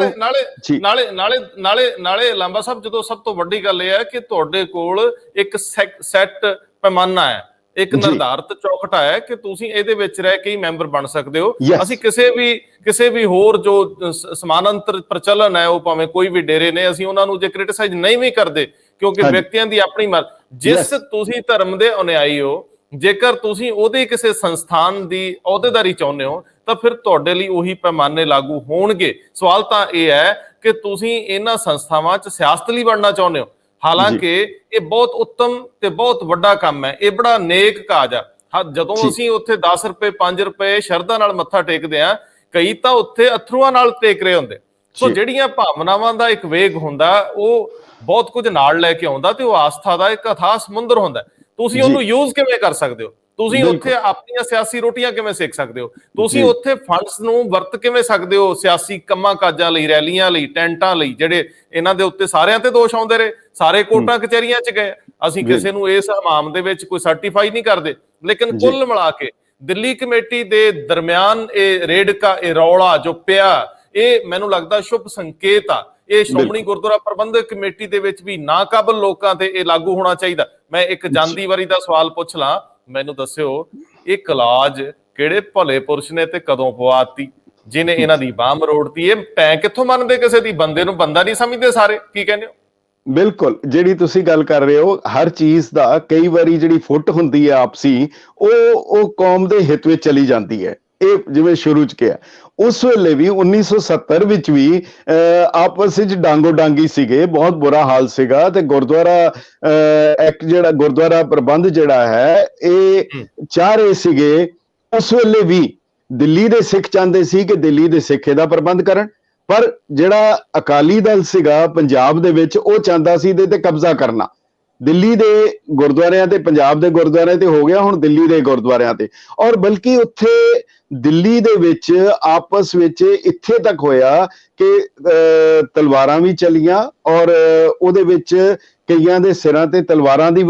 ਨਾਲੇ ਲਾਂਬਾ ਸਾਹਿਬ, ਜਦੋਂ ਸਭ ਤੋਂ ਵੱਡੀ ਗੱਲ ਇਹ ਹੈ ਕਿ ਤੁਹਾਡੇ ਕੋਲ ਇੱਕ ਸੈੱਟ ਪੈਮਾਨਾ ਹੈ, ਇੱਕ ਨਿਰਧਾਰਤ ਚੌਕਟਾ ਹੈ ਕਿ ਤੁਸੀਂ ਇਹਦੇ ਵਿੱਚ ਰਹਿ ਕੇ ਹੀ ਮੈਂਬਰ ਬਣ ਸਕਦੇ ਹੋ। ਅਸੀਂ ਕਿਸੇ ਵੀ ਹੋਰ ਜੋ ਸਮਾਨਾਂਤਰ ਪ੍ਰਚਲਨ ਹੈ, ਉਹ ਭਾਵੇਂ ਕੋਈ ਵੀ ਡੇਰੇ ਨੇ, ਅਸੀਂ ਉਹਨਾਂ ਨੂੰ ਜੇ ਕ੍ਰਿਟਿਸਾਈਜ਼ ਨਹੀਂ ਵੀ ਕਰਦੇ ਕਿਉਂਕਿ ਵਿਅਕਤੀਆਂ ਦੀ ਆਪਣੀ ਜਿਸ ਤੁਸੀਂ ਧਰਮ ਦੇ ਅਨੁਯਾਈ ਹੋ, ਜੇਕਰ ਤੁਸੀਂ ਉਹਦੇ ਕਿਸੇ ਸੰਸਥਾਨ ਦੀ ਅਹੁਦੇਦਾਰੀ ਚਾਹੁੰਦੇ ਹੋ ਤਾਂ ਫਿਰ ਤੁਹਾਡੇ ਲਈ ਉਹੀ ਪੈਮਾਨੇ ਲਾਗੂ ਹੋਣਗੇ। ਸਵਾਲ ਤਾਂ ਇਹ ਹੈ ਕਿ ਤੁਸੀਂ ਇਹਨਾਂ ਸੰਸਥਾਵਾਂ 'ਚ ਸਿਆਸਤ ਲਈ ਬਣਨਾ ਚਾਹੁੰਦੇ ਹੋ। ਹਾਲਾਂਕਿ ਇਹ ਬਹੁਤ ਉੱਤਮ ਤੇ ਬਹੁਤ ਵੱਡਾ ਕੰਮ ਹੈ, ਇਹ ਬੜਾ ਨੇਕ ਕਾਜ ਆ। ਜਦੋਂ ਅਸੀਂ ਉੱਥੇ 10 ਰੁਪਏ 5 ਰੁਪਏ ਸ਼ਰਧਾ ਨਾਲ ਮੱਥਾ ਟੇਕਦੇ ਆ, ਕਈ ਤਾਂ ਉੱਥੇ ਅਥਰੂਆਂ ਨਾਲ ਟੇਕ ਰਹੇ ਹੁੰਦੇ। ਸੋ ਜਿਹੜੀਆਂ ਭਾਵਨਾਵਾਂ ਦਾ ਇੱਕ ਵੇਗ ਹੁੰਦਾ ਉਹ ਬਹੁਤ ਕੁਝ ਨਾਲ ਲੈ ਕੇ ਆਉਂਦਾ ਤੇ ਉਹ ਆਸਥਾ ਦਾ ਇੱਕ ਅਥਾਹ ਸਮੁੰਦਰ ਹੁੰਦਾ। ਤੁਸੀਂ ਉਹਨੂੰ ਯੂਜ਼ ਕਿਵੇਂ ਕਰ ਸਕਦੇ ਹੋ? ਤੁਸੀਂ ਉੱਥੇ ਆਪਣੀਆਂ ਸਿਆਸੀ ਰੋਟੀਆਂ ਕਿਵੇਂ ਸੇਕ ਸਕਦੇ ਹੋ? ਤੁਸੀਂ ਉੱਥੇ ਫੰਡਸ ਨੂੰ ਵਰਤ ਕਿਵੇਂ ਸਕਦੇ ਹੋ ਸਿਆਸੀ ਕੰਮਾਂ ਕਾਜਾਂ ਲਈ, ਰੈਲੀਆਂ ਲਈ, ਟੈਂਟਾਂ ਲਈ, ਜਿਹੜੇ ਇਹਨਾਂ ਦੇ ਉੱਤੇ ਸਾਰਿਆਂ ਤੇ ਦੋਸ਼ ਆਉਂਦੇ ਰਹੇ। ਸਾਰੇ ਕੋਰਟਾਂ ਕਚਹਿਰੀਆਂ 'ਚ ਗਏ। ਅਸੀਂ ਕਿਸੇ ਨੂੰ ਇਸ ਹਮਾਮ ਦੇ ਵਿੱਚ ਕੋਈ ਸਰਟੀਫਾਈ ਨਹੀਂ ਕਰਦੇ। ਲੇਕਿਨ ਕੁੱਲ ਮਿਲਾ ਕੇ ਦਿੱਲੀ ਕਮੇਟੀ ਦੇ ਦਰਮਿਆਨ ਇਹ ਰੇੜਕਾ, ਇਹ ਰੌਲਾ ਜੋ ਪਿਆ, ਇਹ ਮੈਨੂੰ ਲੱਗਦਾ ਸ਼ੁਭ ਸੰਕੇਤ ਆ। ਇਹ ਸ਼੍ਰੋਮਣੀ ਗੁਰਦੁਆਰਾ ਪ੍ਰਬੰਧਕ ਕਮੇਟੀ ਦੇ ਵਿੱਚ ਵੀ ਨਾਕਾਬਲ ਲੋਕਾਂ ਤੇ ਇਹ ਲਾਗੂ ਹੋਣਾ ਚਾਹੀਦਾ। ਮੈਂ ਇੱਕ ਜਾਂਦੀ ਵਾਰੀ ਦਾ ਸਵਾਲ ਪੁੱਛ ਲਾਂ, ਮੈਨੂੰ ਦੱਸਿਓ, ਇਹ ਕਲਾਜ ਕਿਹੜੇ ਭਲੇ ਪੁਰਸ਼ ਨੇ ਤੇ ਕਦੋਂ ਪਵਾਤੀ ਜਿਹਨੇ ਇਹਨਾਂ ਦੀ ਬਾਹ ਮਰੋੜਤੀ? ਇਹ ਭੈਂ ਕਿੱਥੋਂ ਮੰਨਦੇ ਕਿਸੇ ਦੀ? ਬੰਦੇ ਨੂੰ ਬੰਦਾ ਨਹੀਂ ਸਮਝਦੇ ਸਾਰੇ? ਕੀ ਕਹਿੰਦੇ ਹੋ? ਬਿਲਕੁਲ, ਜਿਹੜੀ ਤੁਸੀਂ ਗੱਲ ਕਰ ਰਹੇ ਹੋ, ਹਰ ਚੀਜ਼ ਦਾ ਕਈ ਵਾਰੀ ਜਿਹੜੀ ਫੁੱਟ ਹੁੰਦੀ ਹੈ ਆਪਸੀ, ਉਹ ਕੌਮ ਦੇ ਹਿੱਤ ਵਿੱਚ ਚਲੀ ਜਾਂਦੀ ਹੈ। ਇਹ ਜਿਵੇਂ ਸ਼ੁਰੂ 'ਚ ਕਿਹਾ, ਉਸ ਵੇਲੇ ਵੀ 1970 ਵਿੱਚ ਵੀ ਆਪਸ ਵਿੱਚ ਡਾਂਗੋ ਡਾਂਗੀ ਸੀਗੇ, ਬਹੁਤ ਬੁਰਾ ਹਾਲ ਸੀਗਾ। ਤੇ ਗੁਰਦੁਆਰਾ ਐਕਟ ਜਿਹੜਾ ਗੁਰਦੁਆਰਾ ਪ੍ਰਬੰਧ ਜਿਹੜਾ ਹੈ, ਇਹ ਚਾਹ ਰਹੇ ਸੀਗੇ ਉਸ ਵੇਲੇ ਵੀ। ਦਿੱਲੀ ਦੇ ਸਿੱਖ ਚਾਹੁੰਦੇ ਸੀ ਕਿ ਦਿੱਲੀ ਦੇ ਸਿੱਖ ਇਹਦਾ ਪ੍ਰਬੰਧ ਕਰਨ, ਪਰ ਜਿਹੜਾ ਅਕਾਲੀ ਦਲ ਸੀਗਾ ਪੰਜਾਬ ਦੇ ਵਿੱਚ, ਉਹ ਚਾਹੁੰਦਾ ਸੀ ਇਹਦੇ ਤੇ ਕਬਜ਼ਾ ਕਰਨਾ। ਦਿੱਲੀ ਦੇ ਗੁਰਦੁਆਰਿਆਂ ਤੇ, ਪੰਜਾਬ ਦੇ ਗੁਰਦੁਆਰਿਆਂ ਤੇ ਹੋ ਗਿਆ, ਹੁਣ ਦਿੱਲੀ ਦੇ ਗੁਰਦੁਆਰਿਆਂ ਤੇ। ਔਰ ਬਲਕਿ ਉੱਥੇ ਦਿੱਲੀ ਦੇ ਵਿੱਚ ਆਪਸ ਵਿੱਚ ਇੱਥੇ ਤੱਕ ਹੋਇਆ ਕਿ ਤਲਵਾਰਾਂ ਵੀ ਚਲੀਆਂ ਔਰ ਉਹਦੇ ਵਿੱਚ ਕਈਆਂ ਦੇ ਸਿਰਾਂ ਤੇ ਤਲਵਾਰਾਂ ਦੀ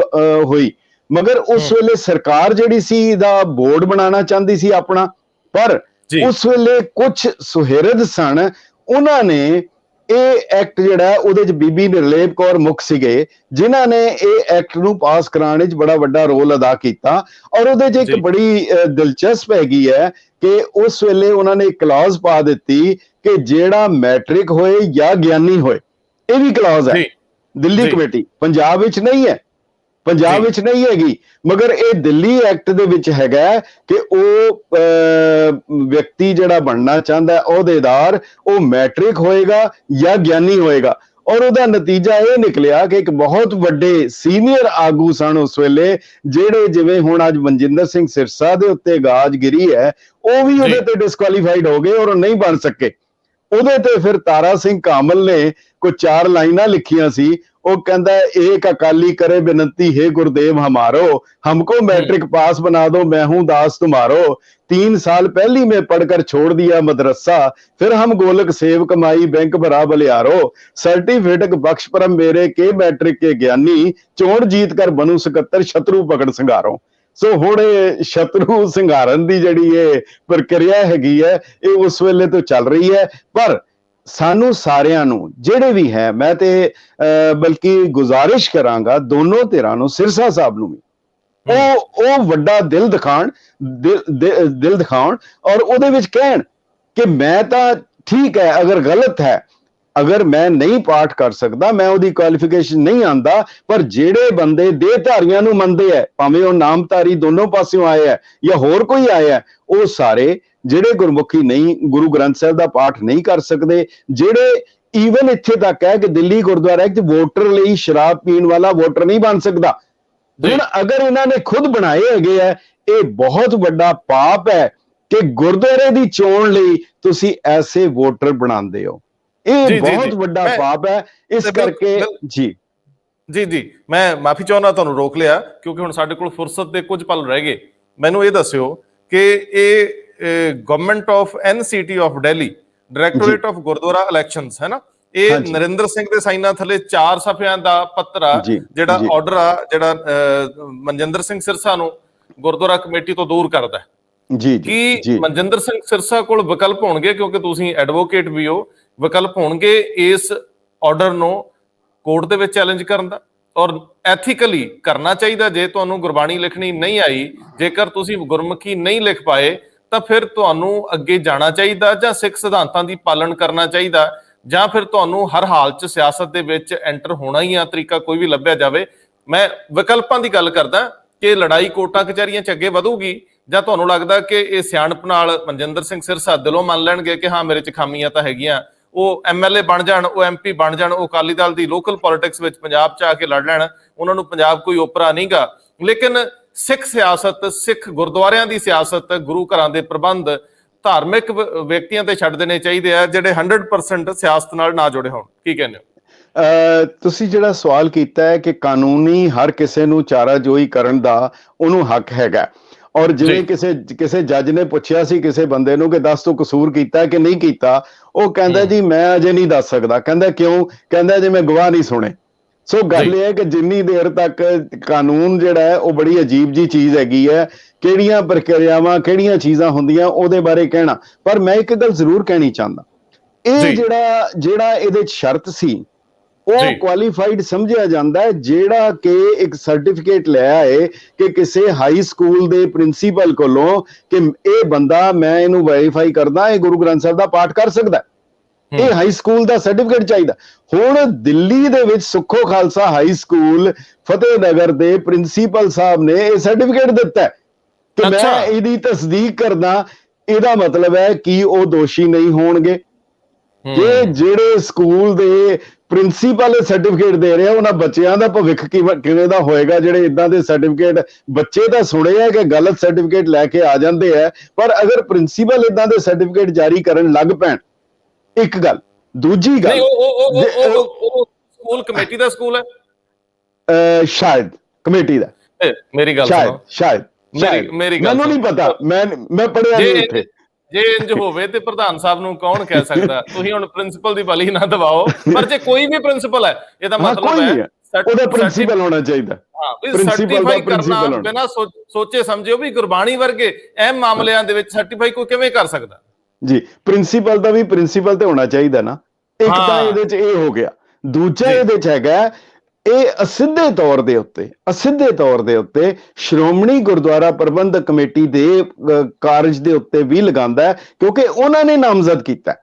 ਹੋਈ। ਮਗਰ ਉਸ ਵੇਲੇ ਸਰਕਾਰ ਜਿਹੜੀ ਸੀ ਇਹਦਾ ਬੋਰਡ ਬਣਾਉਣਾ ਚਾਹੁੰਦੀ ਸੀ ਆਪਣਾ, ਪਰ ਉਸ ਵੇਲੇ ਕੁਝ ਸੁਹਿਰਦ ਸਨ, ਉਹਨਾਂ ਨੇ ਇਹ ਐਕਟ ਜਿਹੜਾ ਉਹਦੇ 'ਚ ਬੀਬੀ ਨਿਰਲੇਪ ਕੌਰ ਮੁੱਖ ਸੀਗੇ, ਜਿਨ੍ਹਾਂ ਨੇ ਇਹ ਐਕਟ ਨੂੰ ਪਾਸ ਕਰਾਉਣ ਵਿੱਚ ਬੜਾ ਵੱਡਾ ਰੋਲ ਅਦਾ ਕੀਤਾ। ਔਰ ਉਹਦੇ 'ਚ ਇੱਕ ਬੜੀ ਦਿਲਚਸਪ ਹੈਗੀ ਹੈ ਕਿ ਉਸ ਵੇਲੇ ਉਹਨਾਂ ਨੇ ਕਲਾਜ਼ ਪਾ ਦਿੱਤੀ ਕਿ ਜਿਹੜਾ ਮੈਟ੍ਰਿਕ ਹੋਏ ਜਾਂ ਗਿਆਨੀ ਹੋਏ, ਇਹ ਵੀ ਕਲਾਜ਼ ਹੈ। ਦਿੱਲੀ ਕਮੇਟੀ ਪੰਜਾਬ ਵਿੱਚ ਨਹੀਂ ਹੈ, ਪੰਜਾਬ ਵਿੱਚ ਨਹੀਂ ਹੈਗੀ, ਮਗਰ ਇਹ ਦਿੱਲੀ ਐਕਟ ਦੇ ਵਿੱਚ ਹੈਗਾ ਕਿ ਉਹ ਵਿਅਕਤੀ ਜਿਹੜਾ ਬਣਨਾ ਚਾਹੁੰਦਾ ਅਹੁਦੇਦਾਰ, ਉਹ ਮੈਟ੍ਰਿਕ ਹੋਏਗਾ ਜਾਂ ਗਿਆਨੀ ਹੋਏਗਾ। ਔਰ ਉਹਦਾ ਨਤੀਜਾ ਇਹ ਨਿਕਲਿਆ ਕਿ ਇੱਕ ਬਹੁਤ ਵੱਡੇ ਸੀਨੀਅਰ ਆਗੂ ਸਨ ਉਸ ਵੇਲੇ, ਜਿਹੜੇ ਜਿਵੇਂ ਹੁਣ ਅੱਜ ਮਨਜਿੰਦਰ ਸਿੰਘ ਸਿਰਸਾ ਦੇ ਉੱਤੇ ਗਾਜ ਗਿਰੀ ਹੈ, ਉਹ ਵੀ ਉਹਦੇ ਤੇ ਡਿਸਕੁਆਲੀਫਾਈਡ ਹੋ ਗਏ ਔਰ ਨਹੀਂ ਬਣ ਸਕੇ। ਉਹਦੇ ਤੇ ਫਿਰ ਤਾਰਾ ਸਿੰਘ ਕਾਮਲ ਨੇ ਕੋਈ 4 ਲਾਈਨਾਂ ਲਿਖੀਆਂ ਸੀ। ਉਹ ਕਹਿੰਦਾ, ਏਕ ਅਕਾਲੀ करे बिनती है गुरुदेव हमारो, हमको मैट्रिक पास बना दो, मैं हूं दास तुम्हारो। 3 साल पहली में पढ़कर छोड़ दिया मदरसा, फिर हम गोलक सेव कमाई बैंक भरा बलियारो। सर्टिफिकेट बख्श परम मेरे के मैट्रिक के ज्ञानी, चोण जीत कर बनू 77 शत्रु पकड़ संघारो। ਸੋ ਹੁਣ ਇਹ ਸ਼ਤਰੂ ਸੰਘਾਰਨ ਦੀ ਜਿਹੜੀ ਇਹ ਪ੍ਰਕਿਰਿਆ ਹੈਗੀ ਹੈ, ਇਹ ਉਸ ਵੇਲੇ ਤੋਂ ਚੱਲ ਰਹੀ ਹੈ। ਪਰ ਸਾਨੂੰ ਸਾਰਿਆਂ ਨੂੰ ਜਿਹੜੇ ਵੀ ਹੈ, ਮੈਂ ਤੇ ਬਲਕਿ ਗੁਜ਼ਾਰਿਸ਼ ਕਰਾਂਗਾ ਦੋਨੋਂ ਧਿਰਾਂ ਨੂੰ, ਸਿਰਸਾ ਸਾਹਿਬ ਨੂੰ ਵੀ, ਉਹ ਵੱਡਾ ਦਿਲ ਦਿਖਾਉਣ ਔਰ ਉਹਦੇ ਵਿੱਚ ਕਹਿਣ ਕਿ ਮੈਂ ਤਾਂ ਠੀਕ ਹੈ, ਅਗਰ ਗਲਤ ਹੈ, ਅਗਰ ਮੈਂ ਨਹੀਂ ਪਾਠ ਕਰ ਸਕਦਾ, ਮੈਂ ਉਹਦੀ ਕੁਆਲੀਫਿਕੇਸ਼ਨ ਨਹੀਂ ਆਂਦਾ, ਪਰ ਜਿਹੜੇ ਬੰਦੇ ਦੇਹਧਾਰੀਆਂ ਨੂੰ ਮੰਨਦੇ ਹੈ, ਭਾਵੇਂ ਉਹ ਨਾਮਧਾਰੀ ਦੋਨੋਂ ਪਾਸਿਓਂ ਆਏ ਹੈ ਜਾਂ ਹੋਰ ਕੋਈ ਆਇਆ, ਉਹ ਸਾਰੇ ਜਿਹੜੇ ਗੁਰਮੁਖੀ ਨਹੀਂ, ਗੁਰੂ ਗ੍ਰੰਥ ਸਾਹਿਬ ਦਾ ਪਾਠ ਨਹੀਂ ਕਰ ਸਕਦੇ, ਜਿਹੜੇ ਈਵਨ ਇੱਥੇ ਤੱਕ ਹੈ ਕਿ ਦਿੱਲੀ ਗੁਰਦੁਆਰਾ ਵਿੱਚ ਵੋਟਰ ਲਈ ਸ਼ਰਾਬ ਪੀਣ ਵਾਲਾ ਵੋਟਰ ਨਹੀਂ ਬਣ ਸਕਦਾ। ਹੁਣ ਅਗਰ ਇਹਨਾਂ ਨੇ ਖੁਦ ਬਣਾਏ ਹੈਗੇ ਹੈ, ਇਹ ਬਹੁਤ ਵੱਡਾ ਪਾਪ ਹੈ ਕਿ ਗੁਰਦੁਆਰੇ ਦੀ ਚੋਣ ਲਈ ਤੁਸੀਂ ਐਸੇ ਵੋਟਰ ਬਣਾਉਂਦੇ ਹੋ। ਇਹ ਬਹੁਤ ਵੱਡਾ ਪਾਪ ਹੈ। ਇਸ ਕਰਕੇ ਜੀ ਜੀ, ਮੈਂ ਮਾਫੀ ਚਾਹੁੰਦਾ ਤੁਹਾਨੂੰ ਰੋਕ ਲਿਆ ਕਿਉਂਕਿ ਹੁਣ ਸਾਡੇ ਕੋਲ ਫੁਰਸਤ ਦੇ ਕੁਝ ਪਲ ਰਹਿ ਗਏ। ਮੈਨੂੰ ਇਹ ਦੱਸਿਓ ਕਿ ਇਹ government of NCT of Delhi, directorate of Gurdwara elections ਹੈ ਨਾ, ਇਹ ਨਰਿੰਦਰ ਸਿੰਘ ਦੇ ਸਾਈਨਾਂ ਥੱਲੇ 4 ਸਫ਼ਿਆਂ ਦਾ ਪੱਤਰ ਆ, ਜਿਹੜਾ ਆਰਡਰ ਆ, ਜਿਹੜਾ ਮਨਜਿੰਦਰ ਸਿੰਘ ਸਿਰਸਾ ਨੂੰ ਗੁਰਦੁਆਰਾ ਕਮੇਟੀ ਤੋਂ ਦੂਰ ਕਰਦਾ ਹੈ। ਕੀ ਮਨਜਿੰਦਰ ਸਿੰਘ ਸਿਰਸਾ ਕੋਲ ਵਿਕਲਪ ਹੋਣਗੇ, ਕਿਉਂਕਿ ਤੁਸੀਂ ਐਡਵੋਕੇਟ ਵੀ ਹੋ, ਵਿਕਲਪ ਹੋਣਗੇ ਇਸ ਆਰਡਰ ਨੂੰ ਕੋਰਟ ਦੇ ਵਿੱਚ ਚੈਲੰਜ ਕਰਨ ਦਾ? ਔਰ ਐਥੀਕਲੀ ਕਰਨਾ ਚਾਹੀਦਾ। ਜੇ ਤੁਹਾਨੂੰ ਗੁਰਬਾਣੀ ਲਿਖਣੀ ਨਹੀਂ ਆਈ, ਜੇਕਰ ਤੁਸੀਂ ਗੁਰਮੁਖੀ ਨਹੀਂ ਲਿਖ ਪਾਏ, ਤਾਂ ਫਿਰ ਤੁਹਾਨੂੰ ਅੱਗੇ ਜਾਣਾ ਚਾਹੀਦਾ ਜਾਂ ਸਿੱਖ ਸਿਧਾਂਤਾਂ ਦੀ ਪਾਲਣ ਕਰਨਾ ਚਾਹੀਦਾ, ਜਾਂ ਫਿਰ ਤੁਹਾਨੂੰ ਹਰ ਹਾਲ 'ਚ ਸਿਆਸਤ ਦੇ ਵਿੱਚ ਐਂਟਰ ਹੋਣਾ ਹੀ ਆ, ਤਰੀਕਾ ਕੋਈ ਵੀ ਲੱਭਿਆ ਜਾਵੇ। ਮੈਂ ਵਿਕਲਪਾਂ ਦੀ ਗੱਲ ਕਰਦਾ ਕਿ ਲੜਾਈ ਕੋਰਟਾਂ ਕਚਹਿਰੀਆਂ 'ਚ ਅੱਗੇ ਵਧੂਗੀ, ਜਾਂ ਤੁਹਾਨੂੰ ਲੱਗਦਾ ਕਿ ਇਹ ਸਿਆਣਪ ਨਾਲ ਮਨਜਿੰਦਰ ਸਿੰਘ ਸਿਰਸਾ ਦਿਲੋਂ ਮੰਨ ਲੈਣਗੇ ਕਿ ਹਾਂ ਮੇਰੇ 'ਚ ਖਾਮੀਆਂ ਤਾਂ ਹੈਗੀਆਂ, ਉਹ MLA ਬਣ ਜਾਣ, ਉਹ MP ਬਣ ਜਾਣ, ਉਹ ਅਕਾਲੀ ਦਲ ਦੀ ਲੋਕਲ ਪੋਲਿਟਿਕਸ ਵਿੱਚ ਪੰਜਾਬ 'ਚ ਆ ਕੇ ਲੜ ਲੈਣ, ਉਹਨਾਂ ਨੂੰ ਪੰਜਾਬ ਕੋਈ ਓਪਰਾ ਨਹੀਂਗਾ। ਲੇਕਿਨ ਸਿੱਖ ਸਿਆਸਤ, ਸਿੱਖ ਗੁਰਦੁਆਰਿਆਂ ਦੀ ਸਿਆਸਤ, ਗੁਰੂ ਘਰਾਂ ਦੇ ਪ੍ਰਬੰਧ ਧਾਰਮਿਕ ਵਿਅਕਤੀਆਂ ਤੇ ਛੱਡ ਦੇਣੇ ਚਾਹੀਦੇ ਆ, ਜਿਹੜੇ 100% ਸਿਆਸਤ ਨਾਲ ਨਾ ਜੁੜੇ ਹੋਣ। ਕੀ ਕਹਿੰਦੇ ਹੋ? ਤੁਸੀਂ ਜਿਹੜਾ ਸਵਾਲ ਕੀਤਾ ਹੈ ਕਿ ਕਾਨੂੰਨੀ ਹਰ ਕਿਸੇ ਨੂੰ ਚਾਰਾਜੋਈ ਕਰਨ ਦਾ ਉਹਨੂੰ ਹੱਕ ਹੈਗਾ, ਔਰ ਜਿਵੇਂ ਕਿਸੇ ਜੱਜ ਨੇ ਪੁੱਛਿਆ ਸੀ ਕਿਸੇ ਬੰਦੇ ਨੂੰ ਕਿ ਦੱਸ ਤੂੰ ਕਸੂਰ ਕੀਤਾ ਕਿ ਨਹੀਂ ਕੀਤਾ, ਉਹ ਕਹਿੰਦਾ ਜੀ ਮੈਂ ਅਜੇ ਨਹੀਂ ਦੱਸ ਸਕਦਾ। ਕਹਿੰਦਾ ਕਿਉਂ? ਕਹਿੰਦਾ ਜੇ ਮੈਂ ਗਵਾਹ ਨਹੀਂ ਸੁਣੇ। ਸੋ ਗੱਲ ਇਹ ਹੈ ਕਿ ਜਿੰਨੀ ਦੇਰ ਤੱਕ ਕਾਨੂੰਨ ਜਿਹੜਾ ਹੈ ਉਹ ਬੜੀ ਅਜੀਬ ਜੀ ਚੀਜ਼ ਹੈਗੀ ਹੈ, ਕਿਹੜੀਆਂ ਪ੍ਰਕਿਰਿਆਵਾਂ ਕਿਹੜੀਆਂ ਚੀਜ਼ਾਂ ਹੁੰਦੀਆਂ ਉਹਦੇ ਬਾਰੇ ਕਹਿਣਾ। ਪਰ ਮੈਂ ਇੱਕ ਗੱਲ ਜ਼ਰੂਰ ਕਹਿਣੀ ਚਾਹੁੰਦਾ, ਇਹ ਜਿਹੜਾ ਇਹਦੇ 'ਚ ਸ਼ਰਤ ਸੀ ਉਹ ਕੁਆਲੀਫਾਈਡ ਸਮਝਿਆ ਜਾਂਦਾ ਹੈ, ਜਿਹੜਾ ਕਿ ਇੱਕ ਸਰਟੀਫਿਕੇਟ ਲੈ ਆਏ ਕਿ ਕਿਸੇ ਹਾਈ ਸਕੂਲ ਦੇ ਪ੍ਰਿੰਸੀਪਲ ਕੋਲੋਂ ਕਿ ਇਹ ਬੰਦਾ, ਮੈਂ ਇਹਨੂੰ ਵੈਰੀਫਾਈ ਕਰਦਾ, ਇਹ ਗੁਰੂ ਗ੍ਰੰਥ ਸਾਹਿਬ ਦਾ ਪਾਠ ਕਰ ਸਕਦਾ। ਇਹ ਹਾਈ ਸਕੂਲ ਦਾ ਸਰਟੀਫਿਕੇਟ ਚਾਹੀਦਾ। ਹੁਣ ਦਿੱਲੀ ਦੇ ਵਿੱਚ ਸੁੱਖੋ ਖਾਲਸਾ ਹਾਈ ਸਕੂਲ ਫਤਿਹ ਨਗਰ ਦੇ ਪ੍ਰਿੰਸੀਪਲ ਸਾਹਿਬ ਨੇ ਇਹ ਸਰਟੀਫਿਕੇਟ ਦਿੱਤਾ ਕਿ ਮੈਂ ਇਹਦੀ ਤਸਦੀਕ ਕਰਦਾ। ਇਹਦਾ ਮਤਲਬ ਹੈ ਕਿ ਉਹ ਦੋਸ਼ੀ ਨਹੀਂ ਹੋਣਗੇ। ਕਿ ਜਿਹੜੇ ਸਕੂਲ ਦੇ ਪ੍ਰਿੰਸੀਪਲ ਸਰਟੀਫਿਕੇਟ ਦੇ ਰਿਹਾ, ਉਹਨਾਂ ਬੱਚਿਆਂ ਦਾ ਭਵਿੱਖ ਕਿਵੇਂ ਦਾ ਹੋਏਗਾ ਜਿਹੜੇ ਇਦਾਂ ਦੇ ਸਰਟੀਫਿਕੇਟ? ਬੱਚੇ ਤਾਂ ਸੁਣੇ ਆ ਕਿ ਗਲਤ ਸਰਟੀਫਿਕੇਟ ਲੈ ਕੇ ਆ ਜਾਂਦੇ ਆ, ਪਰ ਅਗਰ ਪ੍ਰਿੰਸੀਪਲ ਇਦਾਂ ਦੇ ਸਰਟੀਫਿਕੇਟ ਜਾਰੀ ਕਰਨ ਲੱਗ ਪੈਣ, ਇੱਕ ਗੱਲ। ਦੂਜੀ ਗੱਲ, ਉਹ ਸਕੂਲ ਕਮੇਟੀ ਦਾ ਸਕੂਲ ਹੈ, ਸ਼ਾਇਦ ਕਮੇਟੀ ਦਾ। ਮੇਰੀ ਗੱਲ ਸੁਣੋ, ਸ਼ਾਇਦ ਮੇਰੀ ਗੱਲ ਮੈਨੂੰ ਨਹੀਂ ਪਤਾ, ਮੈਂ ਪੜਿਆ ਨਹੀਂ ਉੱਥੇ। ਜੇ ਇੰਜ ਹੋਵੇ ਤੇ ਪ੍ਰਧਾਨ ਸਾਹਿਬ ਨੂੰ ਕੌਣ ਕਹਿ ਸਕਦਾ? ਤੁਸੀਂ ਹੁਣ ਪ੍ਰਿੰਸੀਪਲ ਦੀ ਬਲੀ ਨਾ ਦਵਾਓ, ਪਰ ਜੇ ਕੋਈ ਵੀ ਪ੍ਰਿੰਸੀਪਲ ਹੈ, ਇਹਦਾ ਮਤਲਬ ਹੈ ਉਹਦਾ ਪ੍ਰਿੰਸੀਪਲ ਹੋਣਾ ਚਾਹੀਦਾ। ਸਰਟੀਫਾਈ ਕਰਨਾ ਬਿਨਾਂ ਸੋਚੇ ਸਮਝੇ ਵੀ ਗੁਰਬਾਣੀ ਵਰਗੇ ਅਹਿਮ ਮਾਮਲਿਆਂ ਦੇ ਵਿੱਚ ਸਰਟੀਫਾਈ ਕੋਈ ਕਿਵੇਂ ਕਰ ਸਕਦਾ? ਜੀ, ਪ੍ਰਿੰਸੀਪਲ ਦਾ ਵੀ ਪ੍ਰਿੰਸੀਪਲ ਤੇ ਹੋਣਾ ਚਾਹੀਦਾ ਨਾ। ਇੱਕ ਤਾਂ ਇਹਦੇ 'ਚ ਇਹ ਹੋ ਗਿਆ। ਦੂਜਾ ਇਹਦੇ 'ਚ ਹੈਗਾ, ਇਹ ਅਸਿੱਧੇ ਤੌਰ ਦੇ ਉੱਤੇ ਸ਼੍ਰੋਮਣੀ ਗੁਰਦੁਆਰਾ ਪ੍ਰਬੰਧਕ ਕਮੇਟੀ ਦੇ ਕਾਰਜ ਦੇ ਉੱਤੇ ਵੀ ਲਗਾਉਂਦਾ ਹੈ, ਕਿਉਂਕਿ ਉਹਨਾਂ ਨੇ ਨਾਮਜ਼ਦ ਕੀਤਾ।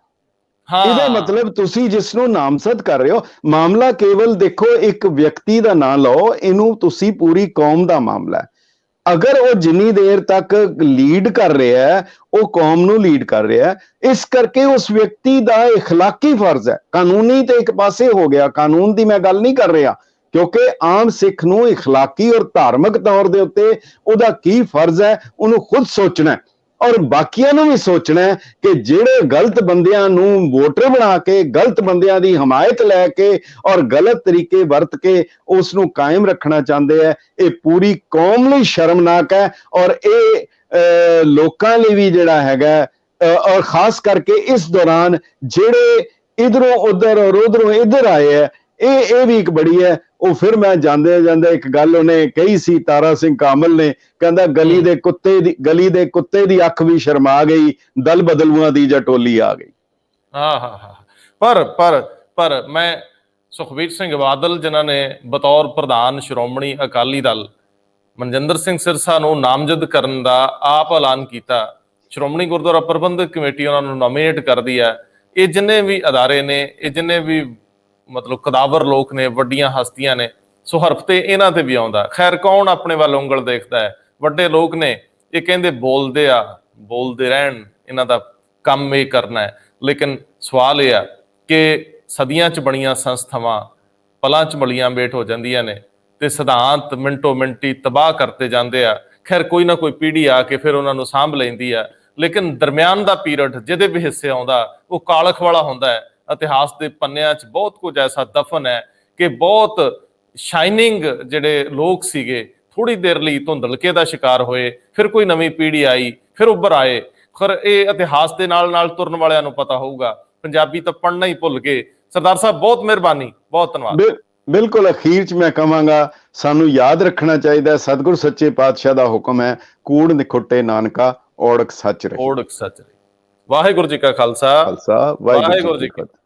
ਇਹਦਾ ਮਤਲਬ ਤੁਸੀਂ ਜਿਸ ਨੂੰ ਨਾਮਜ਼ਦ ਕਰ ਰਹੇ ਹੋ, ਮਾਮਲਾ ਕੇਵਲ ਦੇਖੋ ਇੱਕ ਵਿਅਕਤੀ ਦਾ ਨਾਂ ਲਓ, ਇਹਨੂੰ ਤੁਸੀਂ ਪੂਰੀ ਕੌਮ ਦਾ ਮਾਮਲਾ ਹੈ। ਅਗਰ ਉਹ ਜਿੰਨੀ ਦੇਰ ਤੱਕ ਲੀਡ ਕਰ ਰਿਹਾ ਹੈ, ਉਹ ਕੌਮ ਨੂੰ ਲੀਡ ਕਰ ਰਿਹਾ ਹੈ, ਇਸ ਕਰਕੇ ਉਸ ਵਿਅਕਤੀ ਦਾ ਇਖਲਾਕੀ ਫਰਜ਼ ਹੈ। ਕਾਨੂੰਨੀ ਤੇ ਇੱਕ ਪਾਸੇ ਹੋ ਗਿਆ, ਕਾਨੂੰਨ ਦੀ ਮੈਂ ਗੱਲ ਨਹੀਂ ਕਰ ਰਿਹਾ, ਕਿਉਂਕਿ ਆਮ ਸਿੱਖ ਨੂੰ ਇਖਲਾਕੀ ਔਰ ਧਾਰਮਿਕ ਤੌਰ ਦੇ ਉੱਤੇ ਉਹਦਾ ਕੀ ਫਰਜ਼ ਹੈ ਉਹਨੂੰ ਖੁਦ ਸੋਚਣਾ, ਔਰ ਬਾਕੀਆਂ ਨੂੰ ਵੀ ਸੋਚਣਾ ਹੈ ਕਿ ਜਿਹੜੇ ਗਲਤ ਬੰਦਿਆਂ ਨੂੰ ਵੋਟਰ ਬਣਾ ਕੇ, ਗਲਤ ਬੰਦਿਆਂ ਦੀ ਹਮਾਇਤ ਲੈ ਕੇ ਔਰ ਗਲਤ ਤਰੀਕੇ ਵਰਤ ਕੇ ਉਸ ਨੂੰ ਕਾਇਮ ਰੱਖਣਾ ਚਾਹੁੰਦੇ ਹੈ, ਇਹ ਪੂਰੀ ਕੌਮ ਲਈ ਸ਼ਰਮਨਾਕ ਹੈ। ਔਰ ਇਹ ਲੋਕਾਂ ਲਈ ਵੀ ਜਿਹੜਾ ਹੈਗਾ, ਔਰ ਖਾਸ ਕਰਕੇ ਇਸ ਦੌਰਾਨ ਜਿਹੜੇ ਇਧਰੋਂ ਉਧਰ ਔਰ ਉਧਰੋਂ ਇੱਧਰ ਆਏ ਹੈ, ਇਹ ਵੀ ਇੱਕ ਬੜੀ ਹੈ। ਉਹ ਫਿਰ ਮੈਂ ਜਾਂਦੇ ਇੱਕ ਗੱਲ ਉਹਨੇ ਕਹੀ ਸੀ, ਤਾਰਾ ਸਿੰਘ ਕਾਮਲ ਨੇ, ਕਹਿੰਦਾ ਗਲੀ ਦੇ ਕੁੱਤੇ ਦੀ ਅੱਖ ਵੀ ਸ਼ਰਮਾ ਗਈ, ਦਲ ਬਦਲੂਆਂ ਦੀ ਜਟੋਲੀ ਆ ਗਈ। ਪਰ ਮੈਂ ਸੁਖਬੀਰ ਸਿੰਘ ਬਾਦਲ, ਜਿਨ੍ਹਾਂ ਨੇ ਬਤੌਰ ਪ੍ਰਧਾਨ ਸ਼੍ਰੋਮਣੀ ਅਕਾਲੀ ਦਲ ਮਨਜਿੰਦਰ ਸਿੰਘ ਸਿਰਸਾ ਨੂੰ ਨਾਮਜ਼ਦ ਕਰਨ ਦਾ ਆਪ ਐਲਾਨ ਕੀਤਾ, ਸ਼੍ਰੋਮਣੀ ਗੁਰਦੁਆਰਾ ਪ੍ਰਬੰਧਕ ਕਮੇਟੀ ਉਹਨਾਂ ਨੂੰ ਨੋਮੀਨੇਟ ਕਰਦੀ ਹੈ। ਇਹ ਜਿੰਨੇ ਵੀ ਅਦਾਰੇ ਨੇ, ਇਹ ਜਿੰਨੇ ਵੀ ਮਤਲਬ ਕਦਾਵਰ ਲੋਕ ਨੇ, ਵੱਡੀਆਂ ਹਸਤੀਆਂ ਨੇ, ਸੋ ਹਰਫ ਤੇ ਇਹਨਾਂ ਤੇ ਵੀ ਆਉਂਦਾ। ਖੈਰ, ਕੌਣ ਆਪਣੇ ਵੱਲ ਉਂਗਲ ਦੇਖਦਾ ਹੈ? ਵੱਡੇ ਲੋਕ ਨੇ, ਇਹ ਕਹਿੰਦੇ ਬੋਲਦੇ ਰਹਿਣ, ਇਹਨਾਂ ਦਾ ਕੰਮ ਇਹ ਕਰਨਾ ਹੈ। ਲੇਕਿਨ ਸਵਾਲ ਇਹ ਆ ਕਿ ਸਦੀਆਂ 'ਚ ਬਣੀਆਂ ਸੰਸਥਾਵਾਂ ਪਲਾਂ 'ਚ ਮਲੀਆਂ ਮੇਟ ਹੋ ਜਾਂਦੀਆਂ ਨੇ ਤੇ ਸਿਧਾਂਤ ਮਿੰਟੋ ਮਿੰਟੀ ਤਬਾਹ ਕਰਤੇ ਜਾਂਦੇ ਆ। ਖੈਰ, ਕੋਈ ਨਾ ਕੋਈ ਪੀੜ੍ਹੀ ਆ ਕੇ ਫਿਰ ਉਹਨਾਂ ਨੂੰ ਸਾਂਭ ਲੈਂਦੀ ਆ, ਲੇਕਿਨ ਦਰਮਿਆਨ ਦਾ ਪੀਰੀਅਡ ਜਿਹਦੇ ਵੀ ਹਿੱਸੇ ਆਉਂਦਾ ਉਹ ਕਾਲਖ ਵਾਲਾ ਹੁੰਦਾ ਹੈ। ਇਤਿਹਾਸ ਦੇ ਪੰਨਿਆਂ 'ਚ ਬਹੁਤ ਕੁਝ ਐਸਾ ਦਫਨ ਹੈ ਕਿ ਬਹੁਤ ਸ਼ਾਈਨਿੰਗ ਜਿਹੜੇ ਲੋਕ ਸੀਗੇ ਥੋੜੀ ਦੇਰ ਲਈ ਧੁੰਦਲਕੇ ਦਾ ਸ਼ਿਕਾਰ ਹੋਏ, ਫਿਰ ਕੋਈ ਨਵੀਂ ਪੀੜ੍ਹੀ ਆਈ, ਫਿਰ ਉੱਭਰ ਆਏ। ਖਰ ਇਹ ਇਤਿਹਾਸ ਦੇ ਨਾਲ ਨਾਲ ਤੁਰਨ ਵਾਲਿਆਂ ਨੂੰ ਪਤਾ ਹੋਊਗਾ, ਪੰਜਾਬੀ ਤਾਂ ਪੜ੍ਹਨਾ ਹੀ ਭੁੱਲ ਗਏ। ਸਰਦਾਰ ਸਾਹਿਬ ਬਹੁਤ ਮਿਹਰਬਾਨੀ, ਬਹੁਤ ਧੰਨਵਾਦ। ਬਿਲਕੁਲ ਅਖੀਰ 'ਚ ਮੈਂ ਕਹਾਂਗਾ ਸਾਨੂੰ ਯਾਦ ਰੱਖਣਾ ਚਾਹੀਦਾ ਸਤਿਗੁਰ ਸੱਚੇ ਪਾਤਸ਼ਾਹ ਦਾ ਹੁਕਮ ਹੈ, ਕੂੜ ਨਿਖੁੱਟੇ ਨਾਨਕਾ, ਓੜਕ ਸੱਚ ਰਹੇ। ਓੜਕ ਸੱਚ ਰਹੇ। ਵਾਹਿਗੁਰੂ ਜੀ ਕਾ ਖਾਲਸਾ, ਵਾਹਿਗੁਰੂ ਜੀ ਕੀ ਫਤਿਹ।